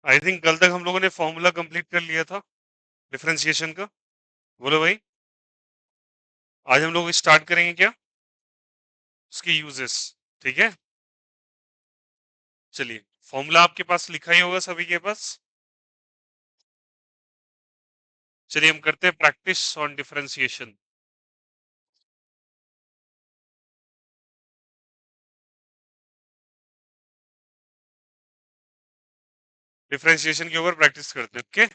I think कल तक हम लोगों ने फॉर्मूला कंप्लीट कर लिया था डिफरेंशिएशन का। बोलो भाई, आज हम लोग स्टार्ट करेंगे क्या उसके यूजेस। ठीक है, चलिए। फॉर्मूला आपके पास लिखा ही होगा सभी के पास। चलिए हम करते हैं प्रैक्टिस ऑन डिफरेंशिएशन। डिफरेंशिएशन के ऊपर प्रैक्टिस करते हैं। ओके,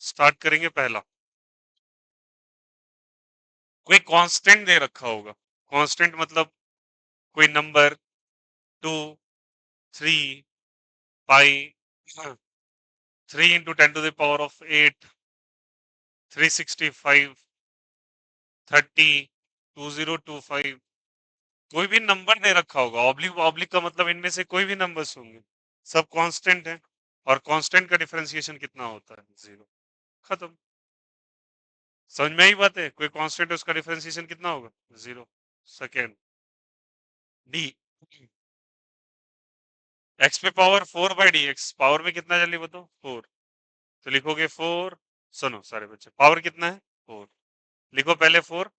स्टार्ट करेंगे। पहला, कोई कांस्टेंट दे रखा होगा। कांस्टेंट मतलब कोई नंबर, 2, 3, पाई, 3 × 10⁻⁸, 365, 30, 2025। कोई भी नंबर दे रखा होगा। ऑब्लिक ऑब्लिक का मतलब इनमें से कोई भी नंबर्स होंगे, सब कांस्टेंट है। और कांस्टेंट का डिफरेंशिएशन कितना होता है? 0। खत्म। समझ में आई बात है? कोई कांस्टेंट है, उसका डिफरेंशिएशन कितना होगा? 0। सेकेंड, डी, एक्स पे पावर 4/dx। पावर में कितना जल्दी बताओ? 4। तो लिखोगे 4। सुनो सारे बच्चे, पावर कितना है? 4। लिखो पहले 4,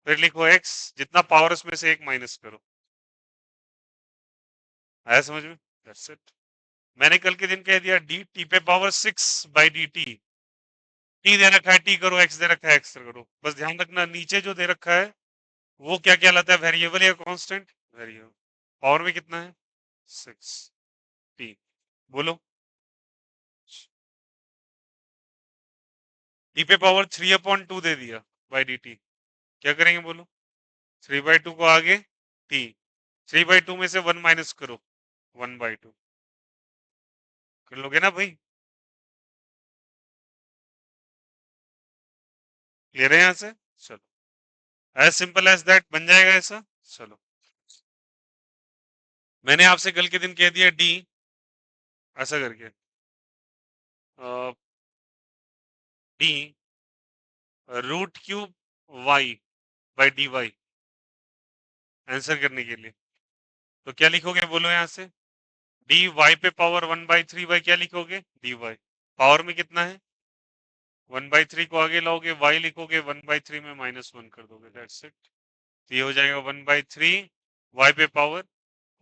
फिर लिखो x, जितना पावर उसमें से एक माइनस करो। आया समझ में? That's it. मैंने कल के दिन कह दिया डी टी पे पावर 6/dt। टी दे रखा है, टी करो, एक्स दे रखा है, एक्स करो। बस ध्यान रखना, नीचे जो दे रखा है वो क्या कहलाता है? वेरिएबल या कांस्टेंट? वेरिएबल। पावर में कितना है? 6 टी। बोलो। टी पे पावर 3/2 दे दिया बाई डी टी। क्या करेंगे बोलो? 3/2 को आगे टी, 3/2 में से 1 माइनस करो, 1/2। कर लोगे ना भाई? क्लियर है यहां से? चलो, एज सिंपल एज दैट बन जाएगा ऐसा। चलो, मैंने आपसे कल के दिन कह दिया डी, ऐसा करके डी √3 y/dy आंसर करने के लिए। तो क्या लिखोगे बोलो यहां से? डी वाई पे पावर 1/3 क्या लिखोगे? D Y. पावर में कितना है? 1/3 को आगे लाओगे, वाई लिखोगे, 1/3 में -1 कर दोगे। That's it. तो ये हो जाएगा 1/3 वाई पे पावर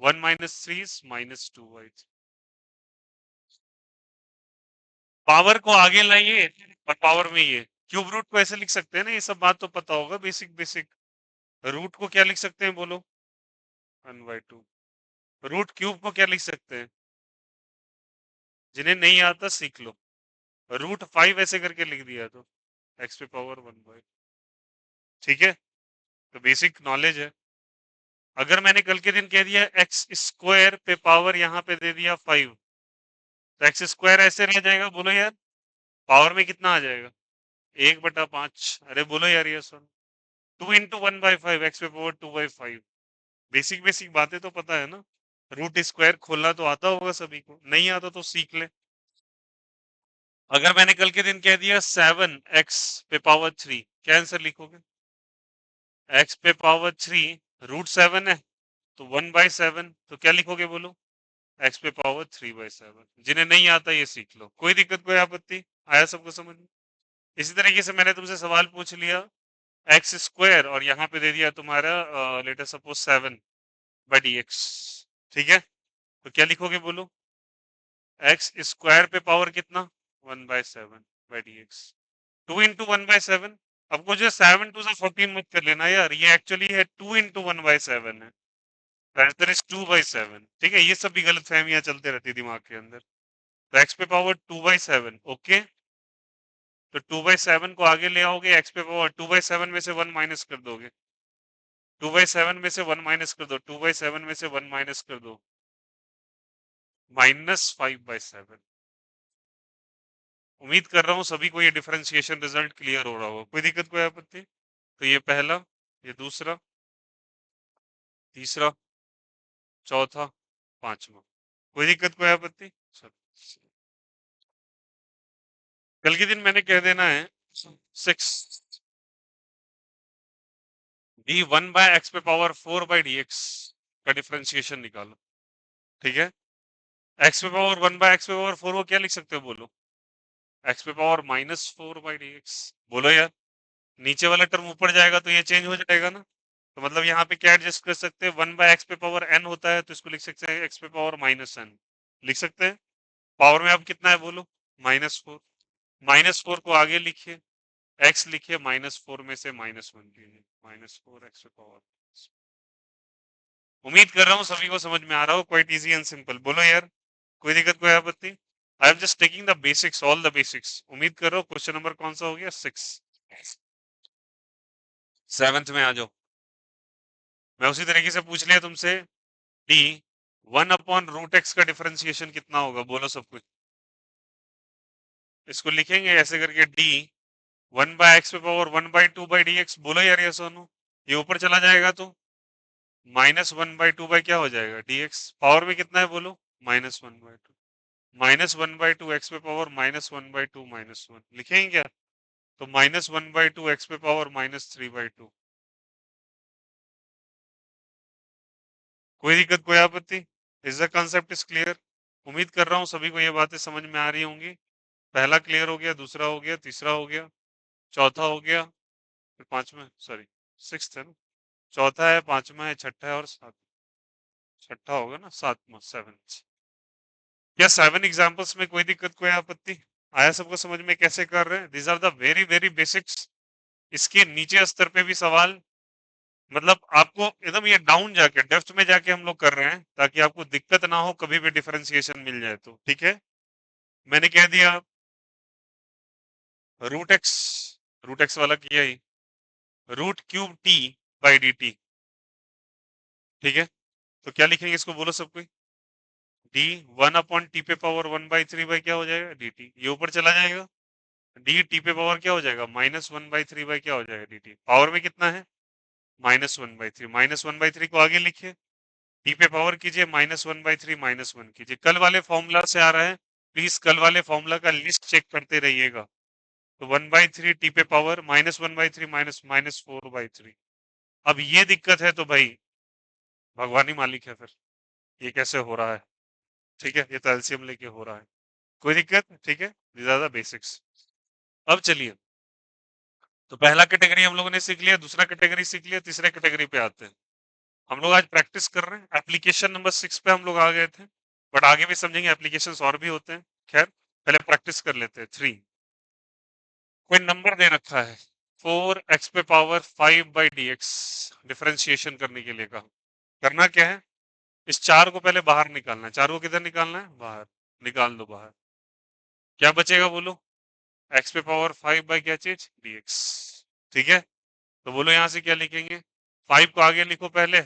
1 - 3 -2y। पावर को आगे लाइए और पावर में ये क्यूब रूट को ऐसे लिख सकते हैं ना, ये सब बात तो पता होगा, बेसिक बेसिक। रूट को क्या लिख सकते हैं बोलो? 1/2। रूट क्यूब को क्या लिख सकते हैं? जिन्हें नहीं आता सीख लो। √5 ऐसे करके लिख दिया तो एक्स पे पावर 1/। ठीक है, तो बेसिक नॉलेज है। अगर मैंने कल के दिन कह दिया एक्स स्क्वायर पे पावर यहाँ पे दे दिया 5, तो एक्स स्क्वायर ऐसे रह जाएगा। बोलो यार, पावर में कितना आ जाएगा? 1/5। अरे बोलो यार, ये सुन, 2 × 1/5, एक्स पे पावर 2/5। बेसिक बेसिक बातें तो पता है ना। रूट स्क्वायर खोलना तो आता होगा सभी को, नहीं आता तो सीख ले। अगर मैंने कल के दिन कह दिया 7 x पे पावर 3, क्या आंसर लिखोगे? x पे पावर 3 √7 है, तो 1/7। तो क्या लिखोगे बोलो? x पे पावर 3/7। जिन्हें नहीं आता ये सीख लो, कोई दिक्कत कोई आपत्ति? आया सबको समझ में? इसी तरीके से मैंने तुमसे सवाल पूछ लिया एक्स स्क्वायर और यहाँ पे दे दिया तुम्हारा लेटर सपोज 7/dx। ठीक है, तो क्या लिखोगे बोलो? एक्स स्क्वायर पे पावर कितना? 1/7/dx। 2 × 1/7। अब कुछ 7 × 2 = 14 मत कर लेना यार, ये एक्चुअली है 2 × 1/7 है। Answer is 2/7। ठीक है, ये सब भी गलत फहमियां चलते रहती दिमाग के अंदर। तो एक्स पे पावर 2/7। ओके, तो 2/7 को आगे ले आओगे, एक्स पे पावर 2/7 में से 1 माइनस कर दोगे। 2/7 में से 1 माइनस कर दो, 2/7 में से 1 माइनस कर दो, -5/7। उम्मीद कर रहा हूँ सभी को ये डिफरेंशिएशन रिजल्ट क्लियर हो रहा होगा। कोई दिक्कत कोई आपत्ति? तो ये पहला, ये दूसरा, तीसरा, चौथा, पांचवा। कोई दिक्कत कोई आपत्ति? कल के दिन मैंने कह देना है 6 d1/x पे पावर 4/dx का डिफरेंशिएशन निकालो। ठीक है, एक्स पे पावर 1/x पे पावर 4 को क्या लिख सकते हो बोलो? एक्स पे पावर -4/dx। बोलो यार, नीचे वाला टर्म ऊपर जाएगा तो ये चेंज हो जाएगा ना। तो मतलब यहाँ पे क्या एडजस्ट कर सकते हैं, 1/x पे पावर n होता है तो इसको लिख सकते हैं x पे पावर -n। लिख सकते हैं। पावर में अब कितना है बोलो? -4। -4 को आगे लिखिए, x लिखिए, -4 में से -1 कीजिए, -4 x पे पावर। उम्मीद कर रहा हूँ सभी को समझ में आ रहा हो, क्वाइट इजी एंड सिंपल। बोलो यार, कोई दिक्कत, कोई आपत्ति? I am just taking the basics, all the basics. उम्मीद कर रहा हूँ। क्वेश्चन नंबर कौन सा हो गया? 6। 7th में आ जाओ। मैं उसी तरीके से पूछ लिया तुमसे, डी 1/√x का डिफरेंशिएशन कितना होगा? बोलो सब कुछ। इसको लिखेंगे ऐसे करके, डी 1/x पे पावर 1/2/dx। बोलो यार ये सोनू, ये ऊपर चला जाएगा तो -1/2 क्या हो जाएगा? dx। पावर में कितना है बोलो? -1/2। -1/2 x पे पावर -1/2 -1 लिखेंगे क्या? तो -1/2 x पे पावर -3/2। कोई दिक्कत, कोई आपत्ति? Is the concept is clear? उम्मीद कर रहा हूँ सभी को ये बातें समझ में आ रही होंगी। पहला क्लियर हो गया, दूसरा हो गया, तीसरा हो गया, चौथा हो गया, फिर पांचवा, सॉरी सिक्स्थ है ना, चौथा है, पांचवा है, छठा है और सात, छठा होगा ना, सातवां, 7th। क्या 7 एग्जांपल्स में कोई दिक्कत, कोई आपत्ति? आया सबको समझ में कैसे कर रहे हैं? These are the very very basics. इसके नीचे स्तर पे भी सवाल, मतलब आपको एकदम ये डाउन जाके, डेप्थ में जाके हम लोग कर रहे हैं ताकि आपको दिक्कत ना हो, कभी भी डिफरेंशिएशन मिल जाए तो। ठीक है, मैंने कह दिया √x, √x वाला किया ही, √3t/dt। ठीक है, तो क्या लिखेंगे इसको? बोलो सब कोई। डी 1/t पे पावर 1/3 क्या हो जाएगा? dt। ये ऊपर चला जाएगा, डी टी पे पावर क्या हो जाएगा? -1/3 क्या हो जाएगा? dt। पावर में कितना है? -1/3। -1/3 को आगे लिखिए, टी पे पावर कीजिए, -1/3 -1 कीजिए। कल वाले फॉर्मूला से आ रहा है, प्लीज कल वाले फॉर्मूला का लिस्ट चेक करते रहिएगा। तो 1/3 टी पे पावर -1/3 -4/3। अब ये दिक्कत है तो भाई भगवान ही मालिक है फिर, ये कैसे हो रहा है? ठीक है, ये तो एलसीएम लेके हो रहा है। कोई दिक्कत? ठीक है, दीज आर द बेसिक्स। अब चलिए, तो पहला कैटेगरी हम लोगों ने सीख लिया, दूसरा कैटेगरी सीख लिया, तीसरे कैटेगरी पे आते हैं। हम लोग आज प्रैक्टिस कर रहे हैं, एप्लीकेशन नंबर 6 पे हम लोग आ गए थे, बट आगे भी समझेंगे, एप्लीकेशंस और भी होते हैं। खैर, पहले प्रैक्टिस कर लेते हैं। 3, कोई नंबर दे रखा है 4x पे पावर 5/dx, डिफरेंशिएशन करने के लिए कहा। करना क्या है, इस 4 को पहले बाहर निकालना है। 4 को किधर निकालना है? बाहर। निकाल दो बाहर, क्या बचेगा बोलो? x पे पावर 5 बाई क्या चीज? dx। ठीक है, तो बोलो यहां से क्या लिखेंगे? 5 को आगे लिखो पहले,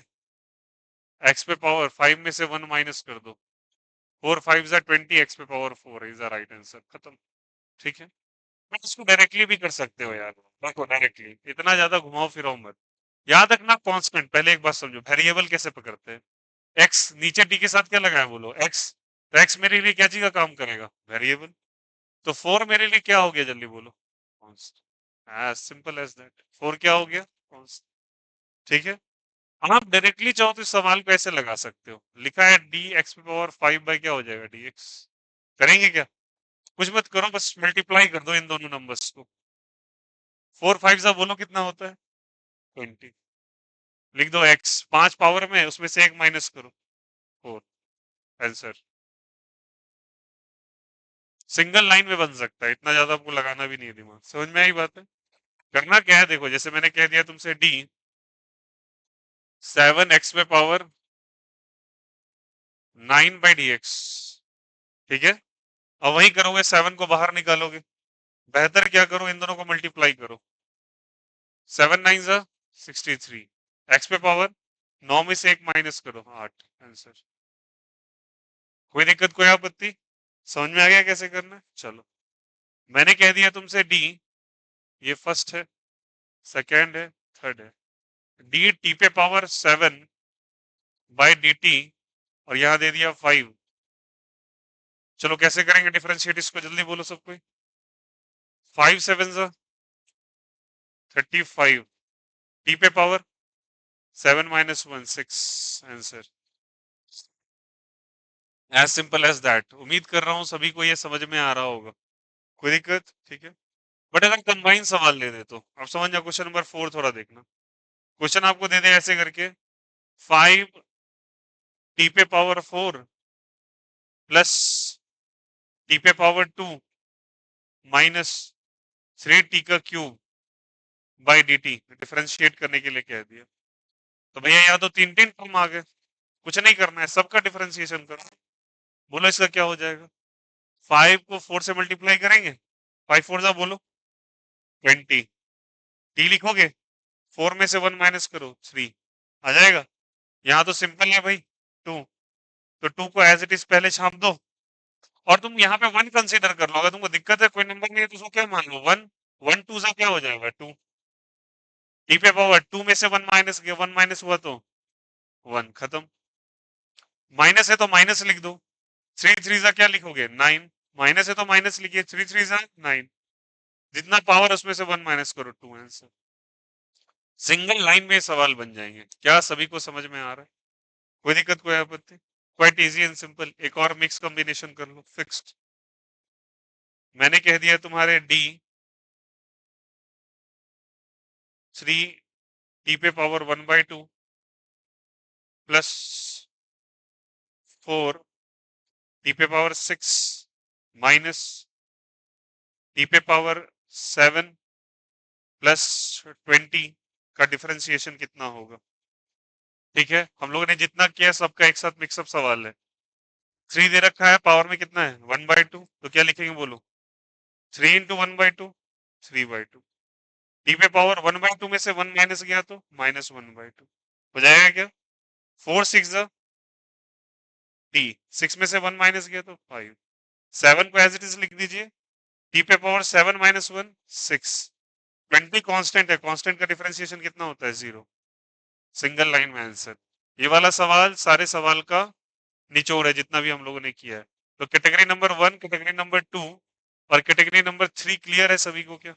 x पे पावर 5 में से 1 माइनस कर दो, 4 5 जा 20, x पे power 4 is the right answer. खत्म। ठीक है, बट इसको डायरेक्टली भी कर सकते हो यार, देखो डायरेक्टली, इतना ज्यादा घुमाओ फिराओ मत। याद रखना कांस्टेंट, पहले एक बात समझो, वेरिएबल कैसे पकड़ते हैं। x नीचे t के साथ क्या लगाया बोलो? x। तो x मेरे लिए क्या चीज का काम करेगा? वेरिएबल। तो 4 मेरे लिए क्या हो गया जल्दी बोलो? Constant. As simple as that, 4 क्या हो गया? कांस्टेंट। ठीक है, आप डायरेक्टली चाहो तो इस सवाल को ऐसे लगा सकते हो, लिखा है डी एक्स पे पावर 5 बाई क्या हो जाएगा? dx। करेंगे क्या? कुछ मत करो, बस मल्टीप्लाई कर दो इन दोनों नंबर्स को। 4 5 सा बोलो कितना होता है? 20। लिख दो x, 5 पावर में उसमें से एक माइनस करो, 4। आंसर सिंगल लाइन में बन सकता है, इतना ज्यादा आपको लगाना भी नहीं है दिमाग। समझ में आई बात है? करना क्या है देखो, जैसे मैंने कह दिया तुमसे डी 7x पे पावर 9/dx। ठीक है, अब वही करोगे, 7 को बाहर निकालोगे। बेहतर क्या करो, इन दोनों को मल्टीप्लाई करो, 7 9 जा 63, एक्स पे पावर 9 में से एक माइनस करो, 8। आंसर। कोई दिक्कत, कोई आपत्ति? समझ में आ गया कैसे करना है? चलो, मैंने कह दिया तुमसे डी, ये फर्स्ट है, सेकेंड है, थर्ड है। डी टी पे पावर 7/dt, और यहां दे दिया 5। चलो कैसे करेंगे डिफरेंशिएट इसको, जल्दी बोलो सब कोई। 5 7 जा 35, टी पे power 7 - 1 6। Answer. As simple as that. उम्मीद कर रहा हूँ सभी को ये समझ में आ रहा होगा। कोई दिक्कत? ठीक है। बट अगर कंबाइन सवाल ले दे तो अब समझ जाओ। क्वेश्चन नंबर 4 थोड़ा देखना। क्वेश्चन आपको दे दे ऐसे करके, 5 टी पे पावर 4 प्लस टी पे पावर 2 माइनस 3 टी का cube by D T differentiate करने के लिए कह दिया। तो भैया यहाँ तो तीन तीन टर्म आ गए, कुछ नहीं करना है, सबका डिफ्रेंशिएशन करो। बोलो इसका क्या हो जाएगा। 5 को 4 से मल्टीप्लाई करेंगे, 5 4 जा बोलो 20। टी लिखोगे, 4 में से 1 माइनस करो 3 आ जाएगा। यहाँ तो सिंपल है भाई 2, तो 2 को एज इट इज पहले छाप दो। और तुम यहाँ पे 1 कंसीडर कर लो। अगर तुमको दिक्कत है, कोई नंबर नहीं है, तो उसको क्या मान लो 1। 1 2 से क्या हो जाएगा 2। टी पे पावर 2 में से 1 माइनस किया, 1 माइनस हुआ तो 1, खत्म। माइनस है तो माइनस लिख दो। 3 3 जा क्या लिखोगे 9। माइनस है तो माइनस लिखिए, 3 3 जा 9। जितना पावर उसमें से 1 माइनस करो 2 आंसर। सिंगल लाइन में सवाल बन जाएंगे। क्या सभी को समझ में आ रहा है? कोई दिक्कत, कोई आपत्ति? Quite easy and simple. एक और मिक्स कॉम्बिनेशन कर लो, फिक्स्ड। मैंने कह दिया तुम्हारे डी 3 टी पे पावर 1/2 प्लस 4 टी पे पावर 6 माइनस टी पे पावर 7 प्लस 20 का डिफरेंशिएशन कितना होगा। ठीक है, हम लोगों ने जितना किया सबका एक साथ मिक्सअप सवाल है। 3 दे रखा है, पावर में कितना है 1/2, तो क्या लिखेंगे बोलो। 3 इंटू 1/2 3/2। टी पे पावर 1/2 में से 1 माइनस गया तो -1/2 हो जाएगा क्या। 4 6 टी, 6 में से 1 माइनस गया तो 5। 7 को एज इट इज लिख दीजिए। टी पे पावर 7 माइनस 1 6। 20 कांस्टेंट है, कांस्टेंट का डिफरेंशिएशन कितना होता है 0। सिंगल लाइन में आंसर। ये वाला सवाल सारे सवाल का निचोड़ है जितना भी हम लोगों ने किया है। तो कैटेगरी नंबर 1, कैटेगरी नंबर 2 और कैटेगरी नंबर 3 क्लियर है सभी को क्या?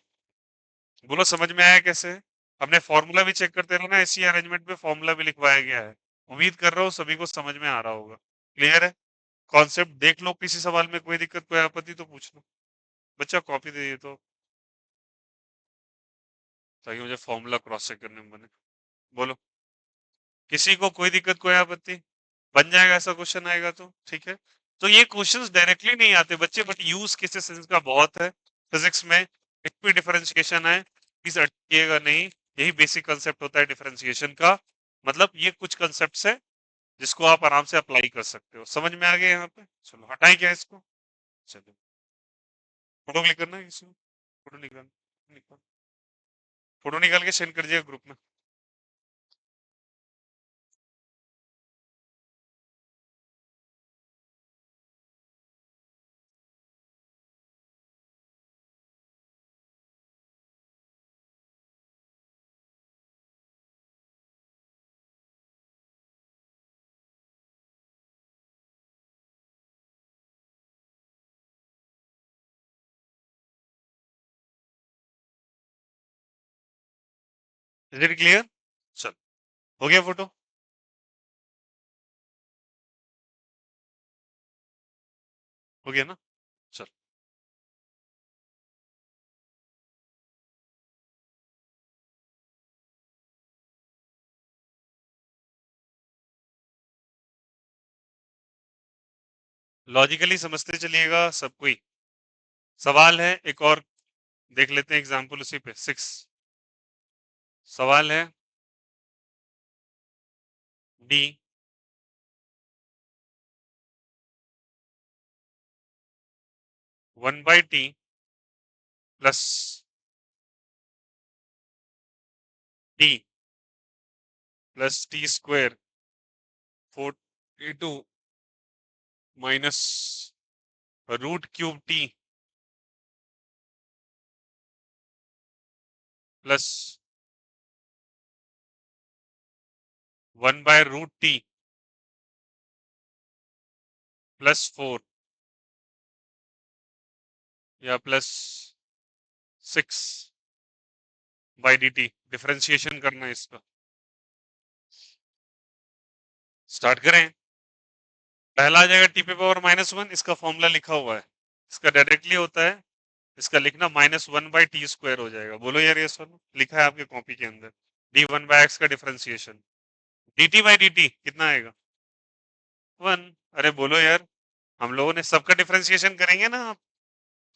बोलो समझ में आया कैसे? हमने फॉर्मूला भी चेक करते रहे ना, इसी अरेंजमेंट में फॉर्मूला भी लिखवाया गया है। उम्मीद कर रहा हूँ सभी को समझ में आ रहा होगा। क्लियर है? कॉन्सेप्ट देख लो, किसी सवाल में कोई दिक्कत कोई आपत्ति तो पूछ लो। बच्चा कॉपी दे तो, ताकि मुझे फॉर्मूला क्रॉस चेक करने में बने। बोलो किसी को कोई दिक्कत कोई आपत्ति? बन जाएगा ऐसा क्वेश्चन आएगा तो ठीक है। तो ये क्वेश्चंस डायरेक्टली नहीं आते बच्चे, बट यूज केसेस इनका बहुत है फिजिक्स में। एक भी डिफरेंशिएशन है, प्लीज अटकिएगा नहीं। यही बेसिक कंसेप्ट होता है डिफरेंशिएशन का। मतलब ये कुछ कंसेप्ट है जिसको आप आराम से अप्लाई कर सकते हो। समझ में आ गया यहाँ पे? चलो हटाएं क्या इसको। चलो फोटो क्लिक करना है किसी को? फोटो निकाल, फोटो निकाल के सेंड कर दिया ग्रुप में। Is it clear? चल, हो गया फोटो? हो गया ना? चल, लॉजिकली समझते चलिएगा सब कोई। सवाल है एक और देख लेते हैं एग्जांपल उसी पे। 6 सवाल है, D 1/t plus T plus T square 42 minus root cube T plus 1/√t plus 4 या प्लस 6/dt। डिफरेंशिएशन करना है इसका। स्टार्ट करें? पहला आ जाएगा टी पे पावर -1, इसका फॉर्मूला लिखा हुआ है, इसका डायरेक्टली होता है, इसका लिखना -1/t² हो जाएगा। बोलो यार ये सर, लिखा है आपके कॉपी के अंदर, d1/x का डिफरेंशिएशन, dt/dt कितना आएगा 1। अरे बोलो यार, हम लोगों ने सबका डिफरेंशिएशन करेंगे ना आप।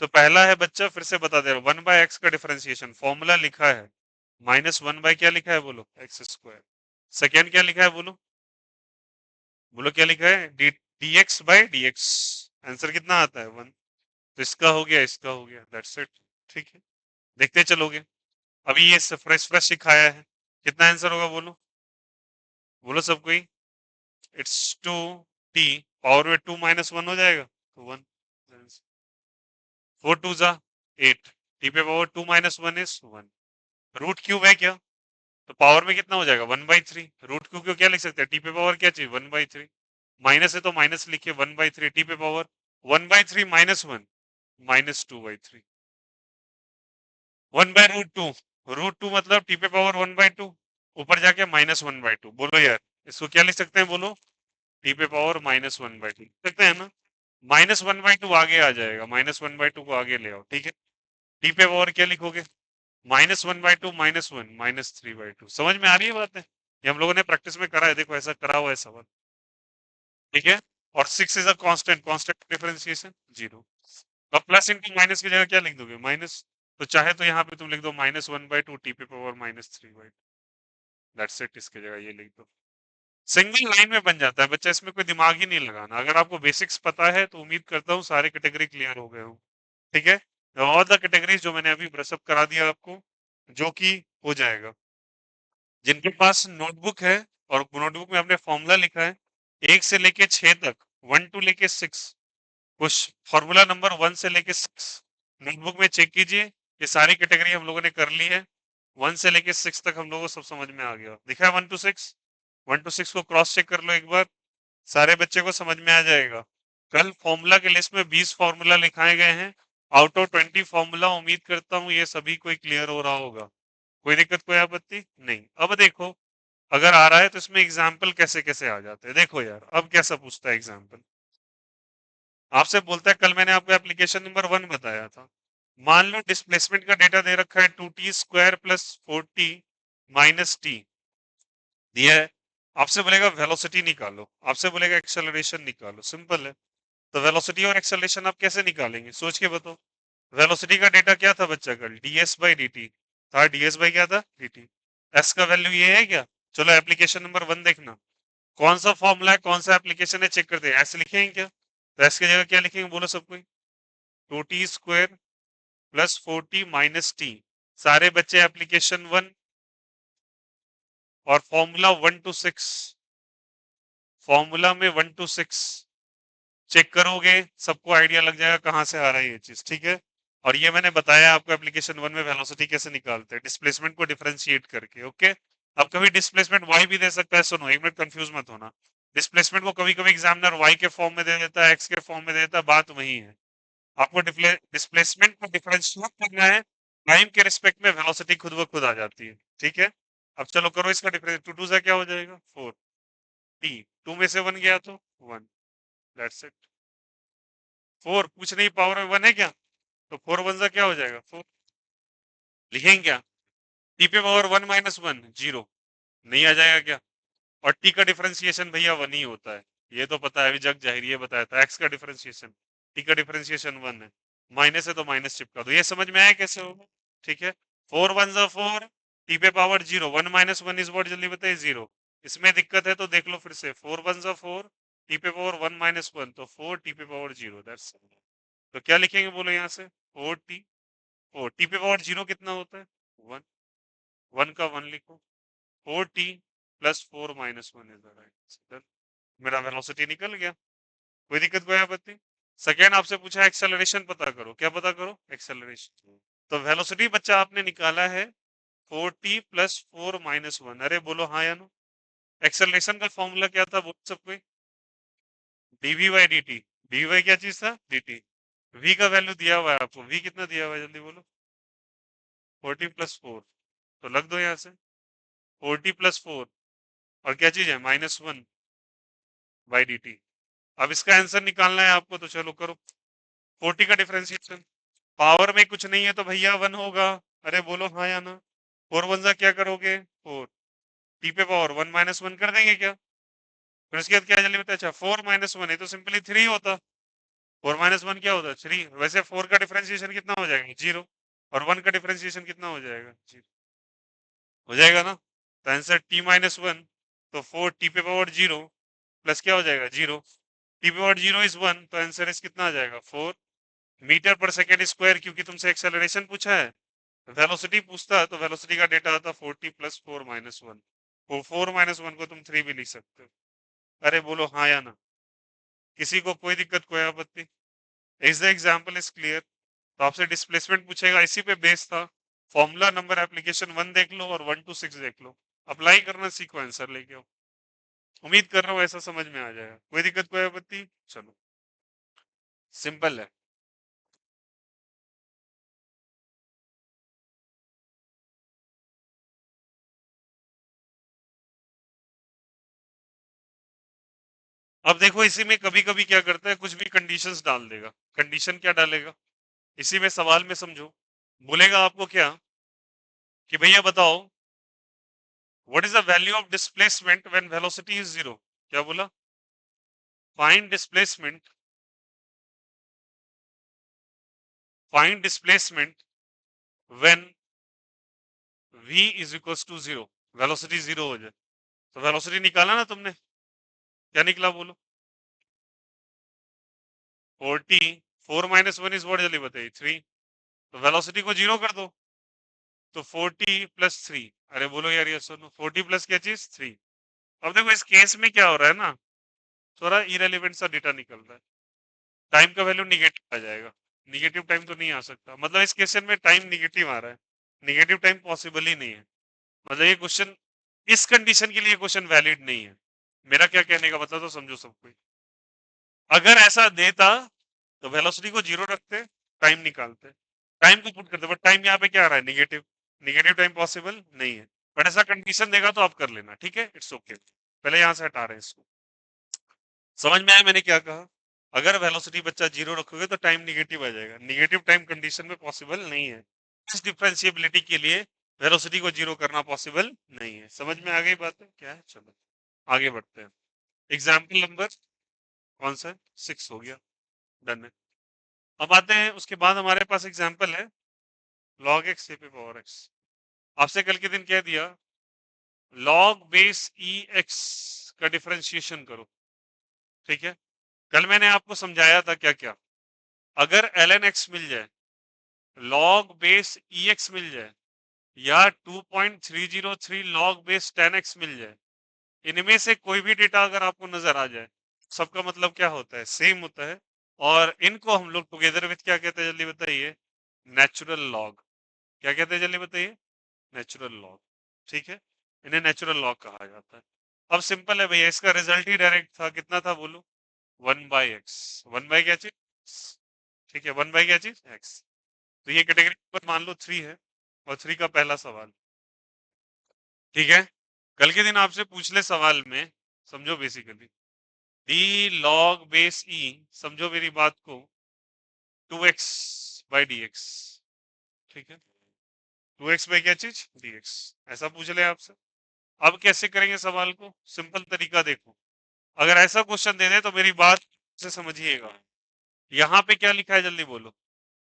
तो पहला है बच्चा, फिर से बता दे रहा हूँ, 1/x का डिफरेंशिएशन फॉर्मूला लिखा है, -1 क्या लिखा है बोलो, x²। सेकेंड क्या लिखा है बोलो, बोलो क्या लिखा है, dx/dx। आंसर कितना आता है 1। तो इसका हो गया, इसका हो गया, दैट्स इट। ठीक है, देखते चलोगे। अभी ये फ्रेश फ्रेश सिखाया है, कितना आंसर होगा बोलो, बोलो सब कोई। इट्स 2t, पावर में 2 - 1 हो जाएगा तो 1। 4 2 8, टी पे पावर 2 - 1 इज 1। रूट क्यूब है क्या, तो पावर में कितना हो जाएगा 1/3। रूट क्यूब को क्या लिख सकते हैं, टी पे पावर क्या चाहिए 1/3, माइनस है तो माइनस लिखिए 1/3, टी पे पावर 1/3 -1 -2/3, 1/√2। √2 मतलब टी पे पावर 1/2, ऊपर जाके -1/2। बोलो यार, इसको क्या लिख सकते हैं बोलो, टी पे पावर -1/2 लिख सकते हैं ना। -1/2 आगे आ जाएगा, -1/2 को आगे ले आओ, ठीक है। टी पे पावर क्या लिखोगे, -1/2 -1 -3/2। समझ में आ रही है बात है, ये हम लोगों ने प्रैक्टिस में करा है, देखो ऐसा करा हुआ है सवाल, ठीक है। और 6 is a constant, constant differentiation 0। अब प्लस इंटू माइनस की जगह क्या लिख दोगे, माइनस। तो चाहे तो यहाँ पे तुम लिख दो -1/2 टी पे पावर -3/2, दैट्स इट। इसकी जगह ये लिख दो, सिंगल लाइन में बन जाता है बच्चा, इसमें कोई दिमाग ही नहीं लगाना। अगर आपको बेसिक्स पता है तो उम्मीद करता हूँ सारे कैटेगरी क्लियर हो गए हो, ठीक है। और द कैटेगरीज जो मैंने अभी ब्रशअप करा दिया आपको, जो कि हो जाएगा। जिनके पास नोटबुक है और नोटबुक में आपने फॉर्मूला लिखा है 1 से लेके 6 तक, 1 to 6, कुछ फॉर्मूला नंबर 1 से लेके 6 नोटबुक में चेक कीजिए। ये सारी कैटेगरी हम लोगों ने कर ली है, 1 से लेके 6 तक हम लोगों को सब समझ में आ गया, दिखा है 1 to 6। 1 to 6 को क्रॉस चेक कर लो एक बार, सारे बच्चे को समझ में आ जाएगा। कल फॉर्मूला के लिस्ट में 20 फॉर्मूला लिखाए गए हैं, आउट ऑफ 20 फॉर्मूला उम्मीद करता हूँ ये सभी कोई क्लियर हो रहा होगा, कोई दिक्कत कोई आपत्ति नहीं। अब देखो, अगर आ रहा है तो इसमें एग्जाम्पल कैसे कैसे आ जाते हैं, देखो यार अब कैसा पूछता है एग्जाम्पल। आपसे बोलता है, कल मैंने आपको एप्लीकेशन नंबर 1 बताया था, मान लो डिस्प्लेसमेंट का डेटा दे रखा है 2t² + 4t - t दिया है। आपसे बोलेगा वेलोसिटी निकालो, आपसे बोलेगा एक्सेलरेशन निकालो, सिंपल है। तो वेलोसिटी और एक्सेलरेशन आप कैसे निकालेंगे, सोच के बताओ। वेलोसिटी का डेटा क्या था बच्चा कल, ds/dt था, ds बाई क्या था dt। s का वैल्यू ये है क्या, चलो एप्लीकेशन नंबर 1 देखना, कौन सा फॉर्मूला है कौन सा एप्लीकेशन है चेक करते हैं, एस लिखेंगे क्या, तो एस की जगह क्या लिखेंगे बोलो सब कोई, 2t² + 4t - t। सारे बच्चे एप्लीकेशन 1 और फॉर्मूला 1 to 6, फॉर्मूला में 1 to 6 चेक करोगे, सबको आइडिया लग जाएगा कहां से आ रहा है ये चीज, ठीक है। और ये मैंने बताया आपको एप्लीकेशन 1 में वेलोसिटी कैसे निकालते हैं, डिस्प्लेसमेंट को डिफरेंशिएट करके, ओके। अब कभी डिस्प्लेसमेंट वाई भी दे सकता है, सुनो एक मिनट कंफ्यूज मत होना। डिस्प्लेसमेंट को कभी कभी एग्जामिनर वाई के फॉर्म में दे देता है, एक्स के फॉर्म में दे देता है, बात वही है। आपको डिस्प्लेसमेंट को डिफरेंशिएट करना है, टाइम के रिस्पेक्ट में वेलोसिटी खुद ब खुद आ जाती है, ठीक है। अब चलो करो इसका डिफरेंस, 2 से क्या हो जाएगा 4 टी, 2 में से 1 गया तो 1, दैट्स इट। 4 पूछ नहीं, पावर में 1 है क्या, तो 4 1 क्या हो जाएगा 4, लिखेंगे क्या, टी पे पावर 1 - 1 0, नहीं आ जाएगा क्या। और टी का डिफरेंशिएशन भैया 1 ही होता है, ये तो पता है, अभी जग जाहिर ये बताया था। एक्स का डिफरेंशिएशन, टी का डिफरेंशिएशन 1 है, माइनस है तो माइनस चिपका दो, ये समझ में आया कैसे होगा, ठीक है। 4 1 4, टी पे पावर 0, 1 - 1 इज व्हाट, जल्दी बताइए 0। इसमें दिक्कत है तो देख लो फिर से, 4 1 4, टी पे पावर 1 - 1 तो 4 टी पे पावर 0, दैट्स। तो क्या लिखेंगे बोलो यहाँ से, 4t, ओ टी पे पावर 0 कितना होता है 1, 1 का 1 लिखो, 4t + 4 - 1 is the right answer. मेरा वेलोसिटी निकल गया, कोई दिक्कत कोई आपत्ति। सेकेंड आपसे पूछा एक्सेलरेशन पता करो, क्या पता करो एक्सेलरेशन। तो वेलोसिटी बच्चा आपने निकाला है 4t + 4 - 1, अरे बोलो हाँ या नो। एक्सेलरेशन का फॉर्मूला क्या था बोल सकते, dv/dt। dv क्या चीज था dt, v का वैल्यू दिया हुआ है आपको, v कितना दिया हुआ है जल्दी बोलो, 40 + 4, तो लग दो यहाँ से 40 + 4, और क्या चीज है -1/dt। अब इसका आंसर निकालना है आपको, तो चलो करो। 40 का डिफरेंशिएशन, पावर में कुछ नहीं है तो भैया 1 होगा। अरे बोलो हाँ या ना। 4 वन जा क्या करोगे, 4, टी पे पावर 1 माइनस 1 कर देंगे क्या? फिर उसके बाद क्या जल्दी बताया, अच्छा 4 माइनस 1 है तो सिंपली 3 होता। 4 माइनस 1 क्या होता है, 3। वैसे 4 का डिफरेंशिएशन कितना हो जाएगा, 0। और 1 का डिफरेंशिएशन कितना हो जाएगा, 0 हो जाएगा ना। तो आंसर टी माइनस 1, तो 4 टी पे पावर 0 प्लस क्या हो जाएगा, 0। टी पे पावर 0 इज 1, तो आंसर इस कितना आ जाएगा, 4 मीटर पर सेकेंड स्क्वायर, क्योंकि तुमसे एक्सेलरेशन पूछा है। वेलोसिटी पूछता तो वेलोसिटी का डेटा आता 40 प्लस 4 माइनस 1। वो 4 माइनस 1 को तुम 3 भी लिख सकते हो। अरे बोलो हाँ या ना। किसी को कोई दिक्कत, कोई आपत्ति? Is the example is clear? तो आपसे डिस्प्लेसमेंट पूछेगा, इसी पे बेस था। फॉर्मूला नंबर एप्लीकेशन 1 देख लो और 1 to 6 देख लो, अप्लाई करना सीखो, आंसर लेके आओ। उम्मीद कर रहा हूँ ऐसा समझ में आ जाएगा। कोई दिक्कत, कोई आपत्ति? चलो, सिंपल है। अब देखो इसी में कभी कभी क्या करता है, कुछ भी कंडीशंस डाल देगा। कंडीशन क्या डालेगा, इसी में सवाल में समझो। बोलेगा आपको क्या कि भैया बताओ, what is the value of displacement when velocity is 0। क्या बोला, find displacement, find displacement when v is equals to 0, velocity 0 हो जाए। तो वेलोसिटी निकाला ना तुमने, क्या निकला बोलो, 40। 4 माइनस 1 इज व्हाट, जल्दी बताइए, 3। तो वेलोसिटी को 0 कर दो, तो 40 प्लस 3। अरे बोलो यार, ये सुनो, 40 प्लस क्या चीज, 3। अब देखो इस केस में क्या हो रहा है ना, थोड़ा इरेलीवेंट सा डेटा निकल रहा है। टाइम का वैल्यू निगेटिव आ जाएगा। निगेटिव टाइम तो नहीं आ सकता, मतलब इस क्वेश्चन में टाइम निगेटिव आ रहा है। निगेटिव टाइम पॉसिबल ही नहीं है। मतलब ये क्वेश्चन, इस कंडीशन के लिए क्वेश्चन वैलिड नहीं है। मेरा क्या कहने का मतलब तो समझो सब कोई। अगर ऐसा देता तो वेलोसिटी को 0 रखते, टाइम निकालते, टाइम को पुट करते, बट टाइम यहाँ पे क्या आ रहा है, निगेटिव। निगेटिव टाइम पॉसिबल नहीं है। बट ऐसा कंडीशन देगा तो आप कर लेना, ठीक है, इट्स ओके। पहले यहां से हटा रहे हैं इसको। समझ में आया मैंने क्या कहा? अगर वेलोसिटी बच्चा 0 रखोगे तो टाइम निगेटिव आ जाएगा। निगेटिव टाइम कंडीशन में पॉसिबल नहीं है। इस डिफरेंशिएबिलिटी के लिए वेलोसिटी को 0 करना पॉसिबल नहीं है। समझ में आ गई बात है क्या है? चलो आगे बढ़ते हैं। एग्जाम्पल नंबर कौन सा है, 6 हो गया, डन है। अब आते हैं, उसके बाद हमारे पास एग्जाम्पल है log x e पे पावर x। आपसे कल के दिन कह दिया log बेस ई एक्स का डिफरेंशिएशन करो, ठीक है। कल मैंने आपको समझाया था क्या क्या, अगर ln x मिल जाए, log बेस ई एक्स मिल जाए, या 2.303 log बेस 10x मिल जाए, इनमें से कोई भी डेटा अगर आपको नजर आ जाए, सबका मतलब क्या होता है, सेम होता है। और इनको हम लोग टुगेदर विथ क्या कहते हैं, जल्दी बताइए, नेचुरल लॉग। क्या कहते हैं, जल्दी बताइए, नेचुरल लॉग, ठीक है। इन्हें नेचुरल लॉग कहा जाता है। अब सिंपल है भैया, इसका रिजल्ट ही डायरेक्ट था, कितना था बोलो, 1/x। 1 बाई क्या चीज, ठीक है, 1 बाई क्या चीज, x। तो ये कैटेगरी पर मान लो 3 है, और 3 का पहला सवाल, ठीक है। कल के दिन आपसे पूछ ले सवाल में, समझो बेसिकली, डी लॉग बेस ई, समझो मेरी बात को, 2x/dx, ठीक है। 2x बाई क्या चीज, dx, ऐसा पूछ ले आपसे। अब कैसे करेंगे सवाल को, सिंपल तरीका देखो। अगर ऐसा क्वेश्चन दे दे तो मेरी बात से समझिएगा। यहाँ पे क्या लिखा है, जल्दी बोलो,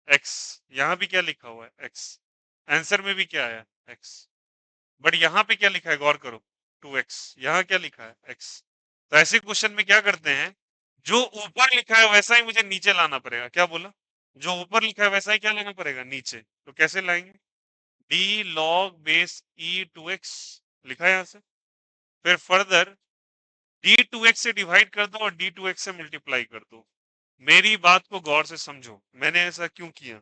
x। यहाँ भी क्या लिखा हुआ है, x। आंसर में भी क्या आया, x। बट यहाँ पे क्या लिखा है, गौर करो, 2x। यहाँ क्या लिखा है, x। तो ऐसे क्वेश्चन में क्या करते हैं, जो ऊपर लिखा है वैसा ही मुझे नीचे लाना पड़ेगा। क्या बोला, जो ऊपर लिखा है वैसा ही क्या लेना पड़ेगा, नीचे। तो कैसे लाएंगे, डी लॉग बेस ई 2x लिखा है यहाँ से, फिर फर्दर डी 2x से डिवाइड कर दो और डी 2x से मल्टीप्लाई कर दो। मेरी बात को गौर से समझो, मैंने ऐसा क्यों किया।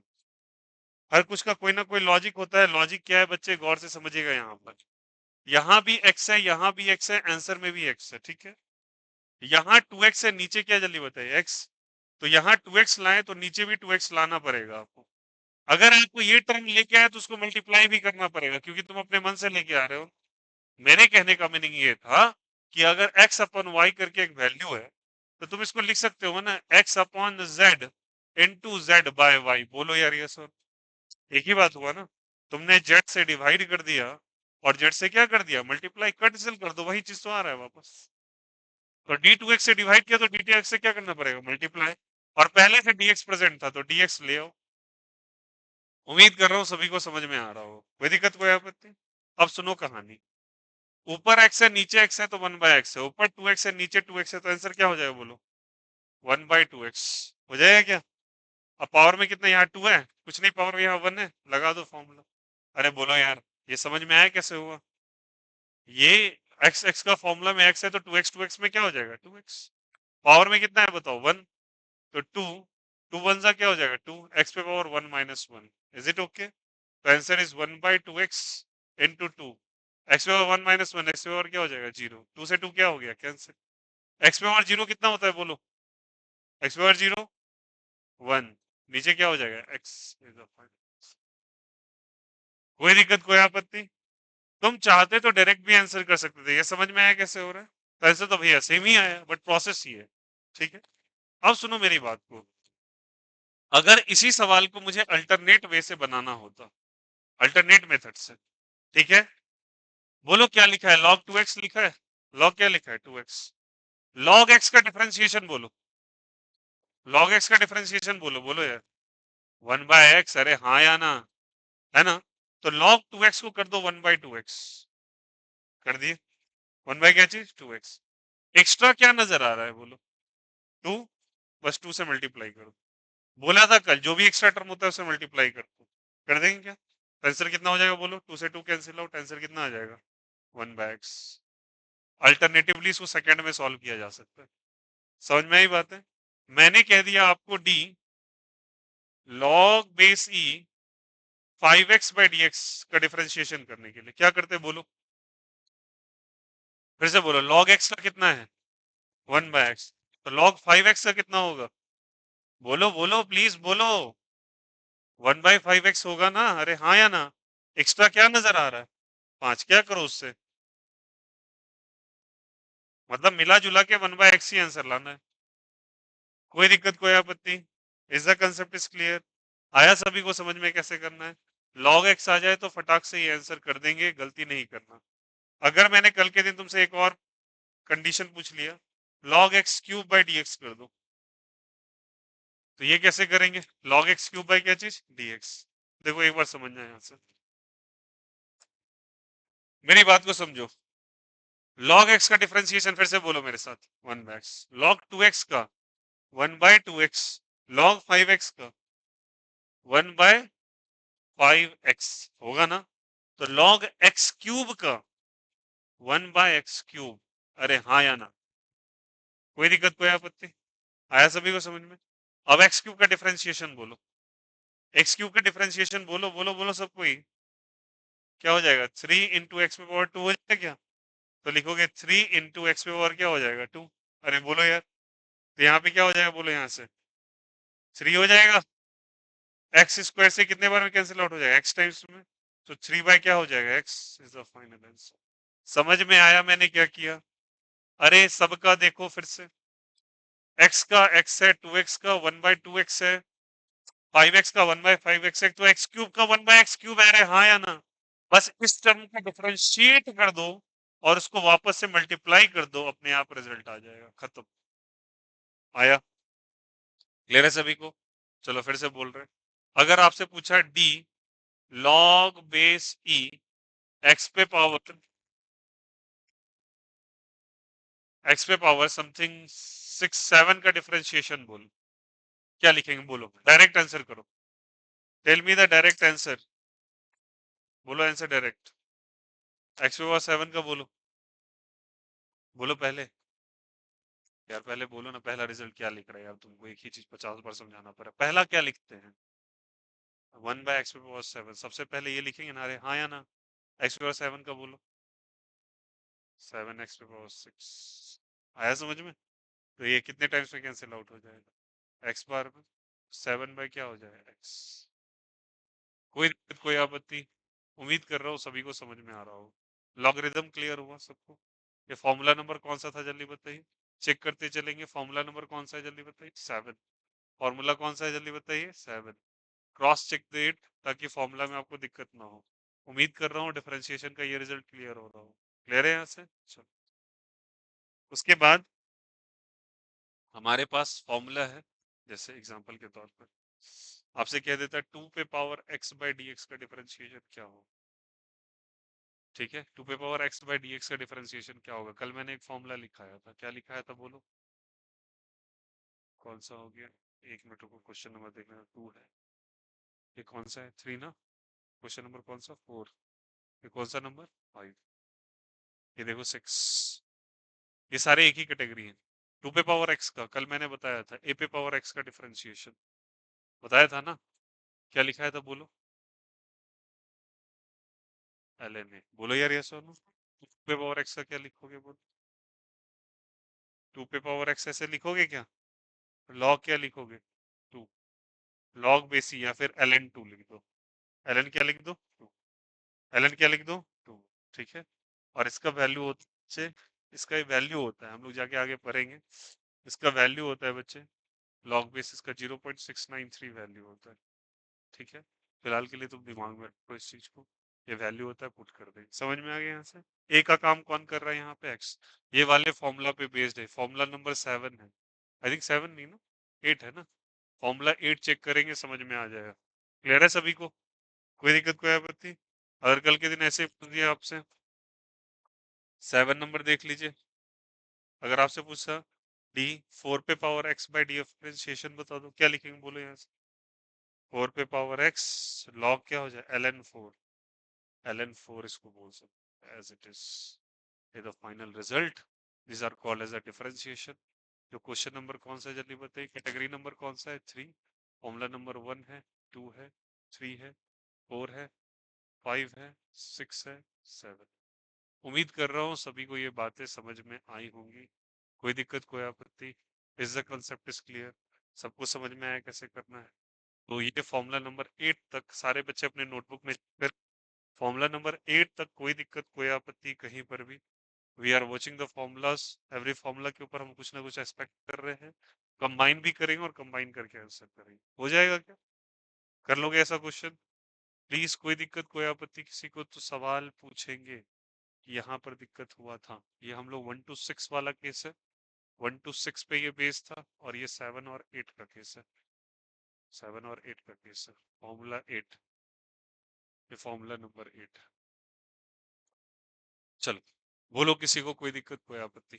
हर कुछ का कोई ना कोई लॉजिक होता है। लॉजिक क्या है बच्चे, गौर से समझिएगा। यहाँ पर, यहाँ भी x है, यहाँ भी x है, आंसर में भी x है, ठीक है। यहाँ 2x है, नीचे क्या, जल्दी बताइए, x। तो यहाँ 2x लाए तो नीचे भी 2x लाना पड़ेगा आपको। अगर आपको ये टर्म लेके आए तो उसको मल्टीप्लाई भी करना पड़ेगा, क्योंकि तुम अपने मन से लेके आ रहे हो। मेरे कहने का मीनिंग ये था कि अगर x अपन y करके एक वैल्यू है, तो तुम इसको लिख सकते हो ना, x upon z into z by y। बोलो यार ये सर, एक ही बात हुआ ना। तुमने z से डिवाइड कर दिया और z से क्या कर दिया, मल्टीप्लाई, कैंसिल कर दो, वही चीज तो आ रहा है वापस। तो d2x से डिवाइड किया तो dt से क्या करना पड़ेगा, मल्टीप्लाई। और पहले से dx प्रेजेंट था तो dx ले आओ। उम्मीद कर रहा हूँ सभी को समझ में आ रहा हो, कोई दिक्कत कोई आपत्ति। अब सुनो कहानी। ऊपर x है नीचे x है तो 1/x है, ऊपर 2x है नीचे 2x है, तो आंसर क्या हो जाएगा बोलो, 1/2x हो जाएगा क्या। अब पावर में कितना, यहाँ 2 है, कुछ नहीं, पावर में यहाँ 1 है, लगा दो फॉर्मूला। अरे बोलो यार, ये समझ में आया कैसे हुआ। ये x x का फॉर्मूला में x है तो 2x में क्या हो जाएगा, 2x। पावर में कितना है बताओ, 1, तो 2, 2 वन सा क्या हो जाएगा 2, x पे power 1 minus 1। Is it okay. तो answer is 1/2x into 2। X पे पावर 1 माइनस 1, एक्स पे पावर क्या हो जाएगा 0, 2 से 2 क्या हो गया कैंसिल। एक्स पे पावर 0 कितना होता है बोलो, एक्स पे पावर 0 1, नीचे क्या हो जाएगा x। कोई दिक्कत कोई आपत्ति। तुम चाहते तो डायरेक्ट भी आंसर कर सकते थे, ये समझ में आया कैसे हो रहा है। तो आंसर तो भैया सेम ही आया, बट प्रोसेस ही है। ठीक है, अब सुनो मेरी बात को। अगर इसी सवाल को मुझे अल्टरनेट वे से बनाना होता, अल्टरनेट मेथड से, ठीक है, बोलो क्या लिखा है, log 2x लिखा है। log क्या लिखा है 2x। log x का डिफरेंशिएशन बोलो, log x का डिफरेंशिएशन बोलो, बोलो यार। 1/x, अरे हाँ या ना, है ना। तो log 2x को कर दो 1/2x, कर दिए। 1 बाय क्या चीज 2x। एक्स्ट्रा क्या नजर आ रहा है बोलो, 2, बस 2 से मल्टीप्लाई करो। बोला था कल, जो भी एक्स्ट्रा टर्म होता है उसे मल्टीप्लाई कर दो, कर देंगे क्या। आंसर कितना हो जाएगा बोलो, 2 से 2 कैंसिल आउट, आंसर कितना आ जाएगा 1/x। अल्टरनेटिवली इसको सेकंड में सॉल्व किया जा सकता है। समझ में आई बात है। मैंने कह दिया आपको d log base e 5x/dx का डिफरेंशिएशन करने के लिए क्या करते हैं बोलो, फिर से बोलो। log x का कितना है 1/x, तो log 5x का कितना होगा, बोलो बोलो प्लीज बोलो। 1/5x होगा ना, अरे हाँ या ना। एक्स्ट्रा क्या नजर आ रहा है 5, क्या करो उससे, मतलब मिला जुला के 1/x ही आंसर लाना है। कोई दिक्कत कोई आपत्ति। Is the concept is clear. आया सभी को समझ में कैसे करना है। log x आ जाए तो फटाक से ये आंसर कर देंगे, गलती नहीं करना। अगर मैंने कल के दिन तुमसे एक और कंडीशन पूछ लिया, log x³/dx कर दो, तो ये कैसे करेंगे, log x³ बाई क्या चीज dx। देखो एक बार समझना यहां से, मेरी बात को समझो। log x का डिफरेंशिएशन फिर से बोलो मेरे साथ, 1/x। log 2x का 1/2x, log 5x का 1/5x होगा ना। तो log x³ का 1/x³, अरे हाँ या ना। कोई दिक्कत कोई आपत्ति, आया सभी को समझ में। अब x³ का डिफरेंशिएशन बोलो, x³ का डिफरेंशिएशन बोलो बोलो बोलो सब कोई। क्या हो जाएगा 3 इंटू एक्स पे पावर 2 हो जाएगा क्या। तो लिखोगे 3 इंटू एक्स पे पावर क्या हो जाएगा 2। अरे बोलो यार, तो यहाँ पे क्या हो जाएगा बोलो, यहाँ से 3 हो जाएगा। एक्स स्क्वायर से कितने बार में कैंसिल आउट हो जाएगा, एक्स टाइम्स में। तो 3 बाय क्या हो जाएगा x is the final answer. समझ में आया मैंने क्या किया। अरे सबका देखो फिर से, एक्स का एक्स है, 2x का 1/2x है, 5x का 1/5x है, तो x³ का 1/x³ है, अरे हाँ या ना। बस इस टर्म को डिफरेंशिएट कर दो और उसको वापस से मल्टीप्लाई कर दो, अपने आप रिजल्ट आ जाएगा, खत्म। आया, क्लियर है सभी को। चलो फिर से बोल रहे हैं। अगर आपसे पूछा d log base e x पे पावर, x पे पावर समथिंग 6 7 का डिफरेंशिएशन बोलो, क्या लिखेंगे बोलो, डायरेक्ट आंसर करो। Tell me the direct answer, बोलो आंसर डायरेक्ट। x पे पावर 7 का बोलो, बोलो पहले। यार पहले बोलो ना, पहला रिजल्ट क्या लिख रहा है यार, तुमको एक ही चीज 50 बार समझाना पड़ा, पहला क्या लिखते हैं। 1/x पे पावर 7, सबसे पहले ये लिखेंगे ना, अरे हाँ या ना। x पे पावर 7 का बोलो, 7x पे पावर 6। आया समझ में। तो ये कितने टाइम्स में कैंसिल आउट हो जाएगा, x बार में 7 बाय क्या हो जाएगा x। कोई दिक्कत कोई आपत्ति। उम्मीद कर रहा हूँ सभी को समझ में आ रहा हो। लॉगरिदम क्लियर हुआ सबको। ये फॉर्मूला नंबर कौन सा था जल्दी बताइए। चेक करते चलेंगे। फॉर्मूला नंबर कौन सा है जल्दी बताइए? 7। फॉर्मूला कौन सा है जल्दी बताइए? 7। क्रॉस चेक द इट ताकि फॉर्मूला में आपको दिक्कत ना हो। उम्मीद कर रहा हूँ डिफरेंशिएशन का ये रिजल्ट क्लियर हो रहा हो। क्लियर है यहाँ से? चलो, उसके बाद हमारे पास फॉर्मूला है। जैसे एग्जांपल के तौर पर आपसे कह देता है 2 पे power x by D x का डिफरेंशिएशन क्या हो। ठीक है, 2 पे power x by D x का डिफरेंशिएशन क्या होगा? कल मैंने एक फॉर्मूला लिखाया था, क्या लिखाया था बोलो? कौन सा हो गया? एक मिनट को क्वेश्चन नंबर देखना। 2 है, ये कौन सा है? 3 ना। क्वेश्चन नंबर कौन सा? 4। ये कौन सा नंबर? 5। ये देखो 6। ये सारे एक ही कैटेगरी हैं। 2 पे पावर x का कल मैंने बताया था, a पे पावर x का डिफरेंशिएशन बताया था ना। क्या लिखाया था बोलो? ln a। बोलो यार यस और नो। 2 पे पावर x का क्या लिखोगे बोलो? 2 पे पावर x ऐसे लिखोगे क्या? log क्या लिखोगे? 2। log बेसी या फिर ln 2 लिख दो। ln क्या लिख दो? 2। ln क्या लिख दो? 2। ठीक है, और इसका वैल्यू बच्चे, इसका वैल्यू होता है, हम लोग जाके आगे पढ़ेंगे। इसका वैल्यू होता है बच्चे, लॉग बेसिस का 0.693 वैल्यू होता है। ठीक है, फिलहाल के लिए तुम दिमाग में रखो इस चीज को। ये वैल्यू होता है, पुट कर दे। समझ में आ गया यहाँ से? ए का काम कौन कर रहा है यहाँ पे? एक्स। ये वाले फॉर्मूला पे बेस्ड है। फॉर्मूला नंबर 7 है। आई थिंक 7 नहीं ना, 8 है ना। फॉर्मूला 8 चेक करेंगे, समझ में आ जाएगा। क्लियर है सभी को? कोई दिक्कत, कोई आपत्ति? अगर कल के दिन ऐसे पूछ दिया आपसे, 7 नंबर देख लीजिए। अगर आपसे पूछा डी 4 पे power x by D differentiation बता दो, क्या लिखेंगे बोलो यहाँ से? 4 पे पावर एक्स लॉग क्या हो जाए? ln 4। ln 4 इसको बोल सकते एज इट इज। ये the final result, these are called as a differentiation. जो क्वेश्चन नंबर कौन सा है जल्दी बताइए? कैटेगरी नंबर कौन सा है? 3। फॉर्मूला नंबर 1 है, 2 है, 3 है, 4 है, 5 है, 6 है, 7। उम्मीद कर रहा हूँ सभी को ये बातें समझ में आई होंगी। कोई दिक्कत, कोई आपत्ति? Is the concept is clear? सबको समझ में आया कैसे करना है? तो ये फॉर्मूला नंबर 8 तक सारे बच्चे अपने नोटबुक में कर। फॉर्मूला नंबर 8 तक कोई दिक्कत, कोई आपत्ति कहीं पर भी? We are watching the formulas. Every formula के ऊपर हम कुछ ना कुछ एक्सपेक्ट कर रहे हैं। कंबाइन भी करेंगे और कंबाइन करके आंसर करेंगे। हो जाएगा क्या? कर लोगे ऐसा क्वेश्चन? प्लीज, कोई दिक्कत, कोई आपत्ति? किसी को तो सवाल पूछेंगे कि यहाँ पर दिक्कत हुआ था। ये हम लोग 1 to 6 वाला केस है। 1 to 6 पे ये बेस था, और ये 7 और 8 का केस है। 7 और 8 का केस है। फॉर्मूला 8, ये फॉर्मूला नंबर 8। चलो, बोलो किसी को कोई दिक्कत, कोई आपत्ति?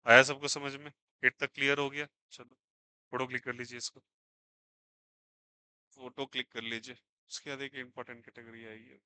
आया सबको समझ में? 8 तक क्लियर हो गया? चलो, फोटो क्लिक कर लीजिए इसको। फोटो क्लिक कर लीजिए। उसके बाद एक इंपॉर्टेंट कैटेगरी आई है।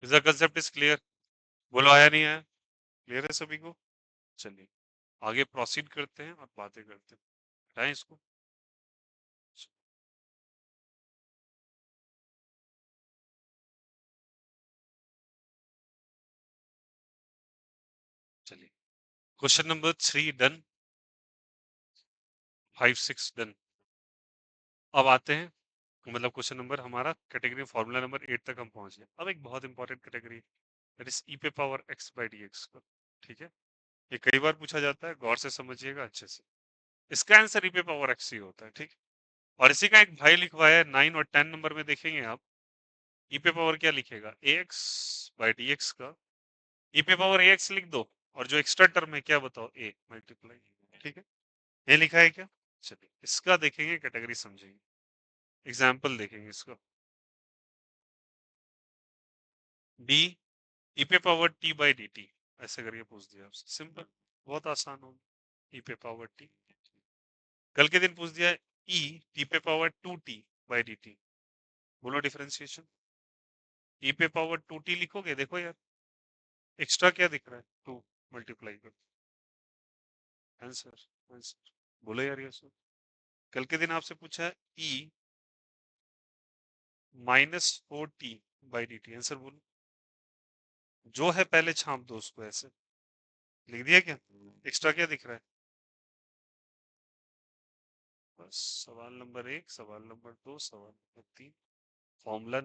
Is the concept is clear? बोलो, आया नहीं आया? क्लियर है सभी को? चलिए, आगे प्रोसीड करते हैं और बातें करते हैं। हटाएं इसको। चलिए, क्वेश्चन नंबर 3 डन, 5 6 डन। अब आते हैं, मतलब क्वेश्चन नंबर हमारा कैटेगरी फॉर्मूला नंबर 8 तक हम पहुंच गए। अब एक बहुत इंपॉर्टेंट कैटेगरी, दैट इज ई पे power x by D x का। ठीक है, ये कई बार पूछा जाता है, गौर से समझिएगा अच्छे से। इसका आंसर ई पे पावर एक्स ही होता है। ठीक, और इसी का एक भाई लिखवाया है 9 और 10 नंबर में, देखेंगे आप। ई पे पावर क्या लिखेगा? ए एक्स बाई डी एक्स का ई पे पावर ए एक्स लिख दो, और जो एक्स्ट्रा टर्म है क्या बताओ? A multiply. ठीक है, ये लिखा है क्या? चलिए, इसका देखेंगे, कैटेगरी समझेंगे, एग्जाम्पल देखेंगे इसको। डी ई पे power T by D T, ऐसे करके पूछ दिया आपसे, सिंपल, बहुत आसान हो। ई पे पावर टी। कल के दिन पूछ दिया ई टी पे power 2 T by D T. बोलो डिफरेंशिएशन। ई पे पावर 2t लिखोगे, देखो यार एक्स्ट्रा क्या दिख रहा है, 2 मल्टीप्लाई कर आंसर। आंसर बोलो यार ये सर। कल के दिन आपसे पूछा है ई -4t by D T, answer बोलो। जो है पहले छाप दो उसको ऐसे। लिख दिया क्या? एक्स्ट्रा क्या दिख रहा है? बस सवाल नंबर 1, सवाल नंबर 2, सवाल नंबर 3, फॉर्मूला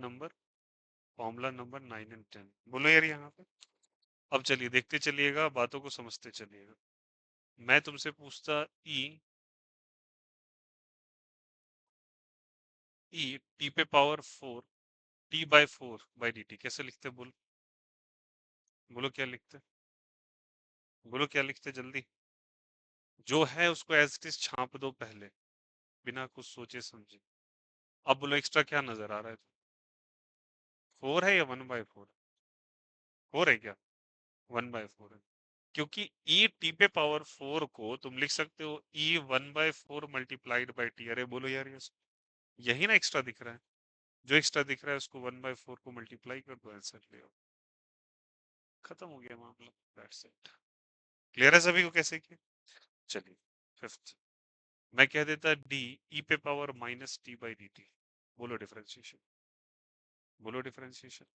नंबर 9 एंड 10 बोलो यार यहाँ पे। अब चलिए देखते चलिएगा, बातों को समझते चलिएगा। मैं तुमसे पूछता ई टी पे पावर 4 t/4/dt कैसे लिखते, बोलो। बोलो क्या लिखते, बोलो क्या लिखते जल्दी। जो है उसको एज इट इज छाप दो पहले, बिना कुछ सोचे समझे। अब बोलो एक्स्ट्रा क्या नजर आ रहा है? 4 है या 1/4? 4 है क्या? 1/4 है, क्योंकि ई टी पे पावर 4 को तुम लिख सकते हो ई 1/4 मल्टीप्लाइड बाई टी। अरे बोलो यार ये यही ना एक्स्ट्रा दिख रहा है। जो एक्स्ट्रा दिख रहा है उसको 1/4 को मल्टीप्लाई कर दो, आंसर ले आओ। खत्म हो गया मामला, दैट्स इट। क्लियर है सभी को कैसे किया? चलिए फिफ्थ, मैं कह देता डी ई पे पावर -t/dt। बोलो डिफरेंशिएशन, बोलो डिफरेंशिएशन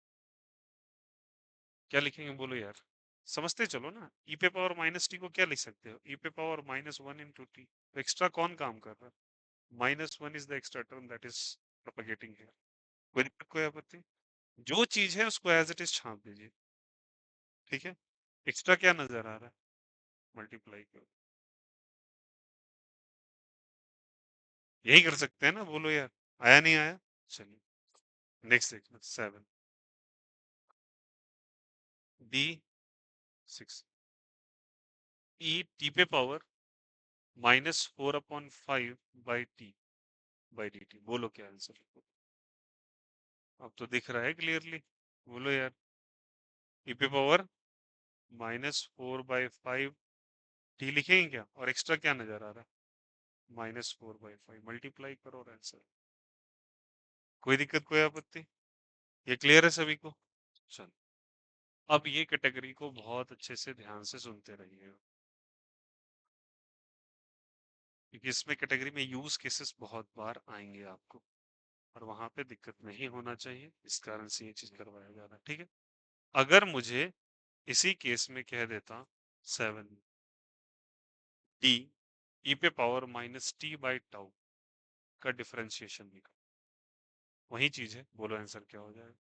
क्या लिखेंगे, बोलो यार। समझते चलो ना, ई पे पावर -t को क्या लिख सकते हो, ई पे पावर -1 × t। एक्स्ट्रा कौन काम कर रहा है? -1 is the extra term that is propagating here. कोई दिक्कत, कोई आपत्ति? जो चीज है उसको एज इट इज छाप दीजिए, ठीक है। एक्स्ट्रा क्या नजर आ रहा है? मल्टीप्लाई करो, यही कर सकते हैं ना, बोलो यार। आया नहीं आया? चलिए नेक्स्ट देखना 7 डी 6 ई टी पे पावर -4/5/t/dt बोलो क्या आंसर। अब तो दिख रहा है क्लियरली, बोलो यार। ई पे पावर -4/5 टी लिखेंगे क्या, और एक्स्ट्रा क्या नजर आ रहा है? -4/5 मल्टीप्लाई करो और आंसर। कोई दिक्कत, कोई आपत्ति? ये क्लियर है सभी को? चलो अब ये कैटेगरी को बहुत अच्छे से ध्यान से सुनते रहिए, क्योंकि इसमें कैटेगरी में यूज केसेस बहुत बार आएंगे आपको, और वहां पे दिक्कत नहीं होना चाहिए, इस कारण से ये चीज करवाया जा रहा है, ठीक है। अगर मुझे इसी केस में कह देता 7 डी ई पे पावर -t/τ का डिफरेंशिएशन निकाल, वही चीज है, बोलो आंसर क्या हो जाएगा।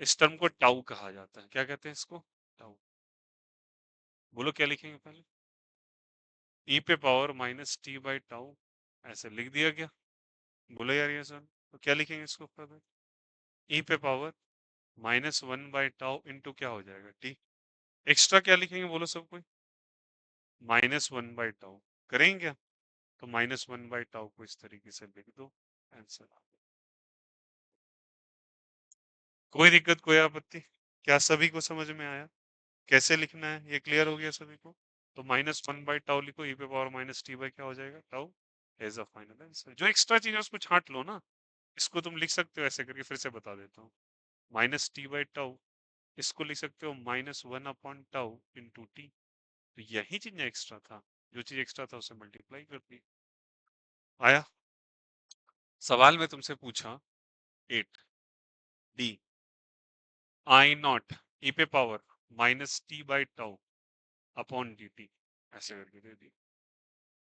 इस टर्म को टाउ कहा जाता है, क्या कहते हैं इसको? टाउ। बोलो क्या लिखेंगे पहले। ई पे पावर -t/τ ऐसे लिख दिया क्या? बोलो यार ये सर, तो क्या लिखेंगे इसको ऊपर? ई पे पावर -1/τ इंटू क्या हो जाएगा, टी। एक्स्ट्रा क्या लिखेंगे, बोलो सब कोई। -1/τ करेंगे क्या? तो -1/τ को इस तरीके से लिख दो, आंसर। कोई दिक्कत, कोई आपत्ति? क्या सभी को समझ में आया कैसे लिखना है, ये क्लियर हो गया सभी को? तो -1/τ लिखो, ई पे पावर -t/ क्या हो जाएगा, tau as a final answer. जो एक्स्ट्रा चीज है उसको छांट लो ना, इसको तुम लिख सकते हो ऐसे करके, फिर से बता देता हूँ। -t/τ इसको लिख सकते हो -1/τ इंटू टी। तो यही चीज एक्स्ट्रा था, जो चीज एक्स्ट्रा था उसे मल्टीप्लाई कर दी। आया? सवाल में तुमसे पूछा 8 डी I0 ई पे पावर -t/τ अपॉन dt ऐसे करके दे दी,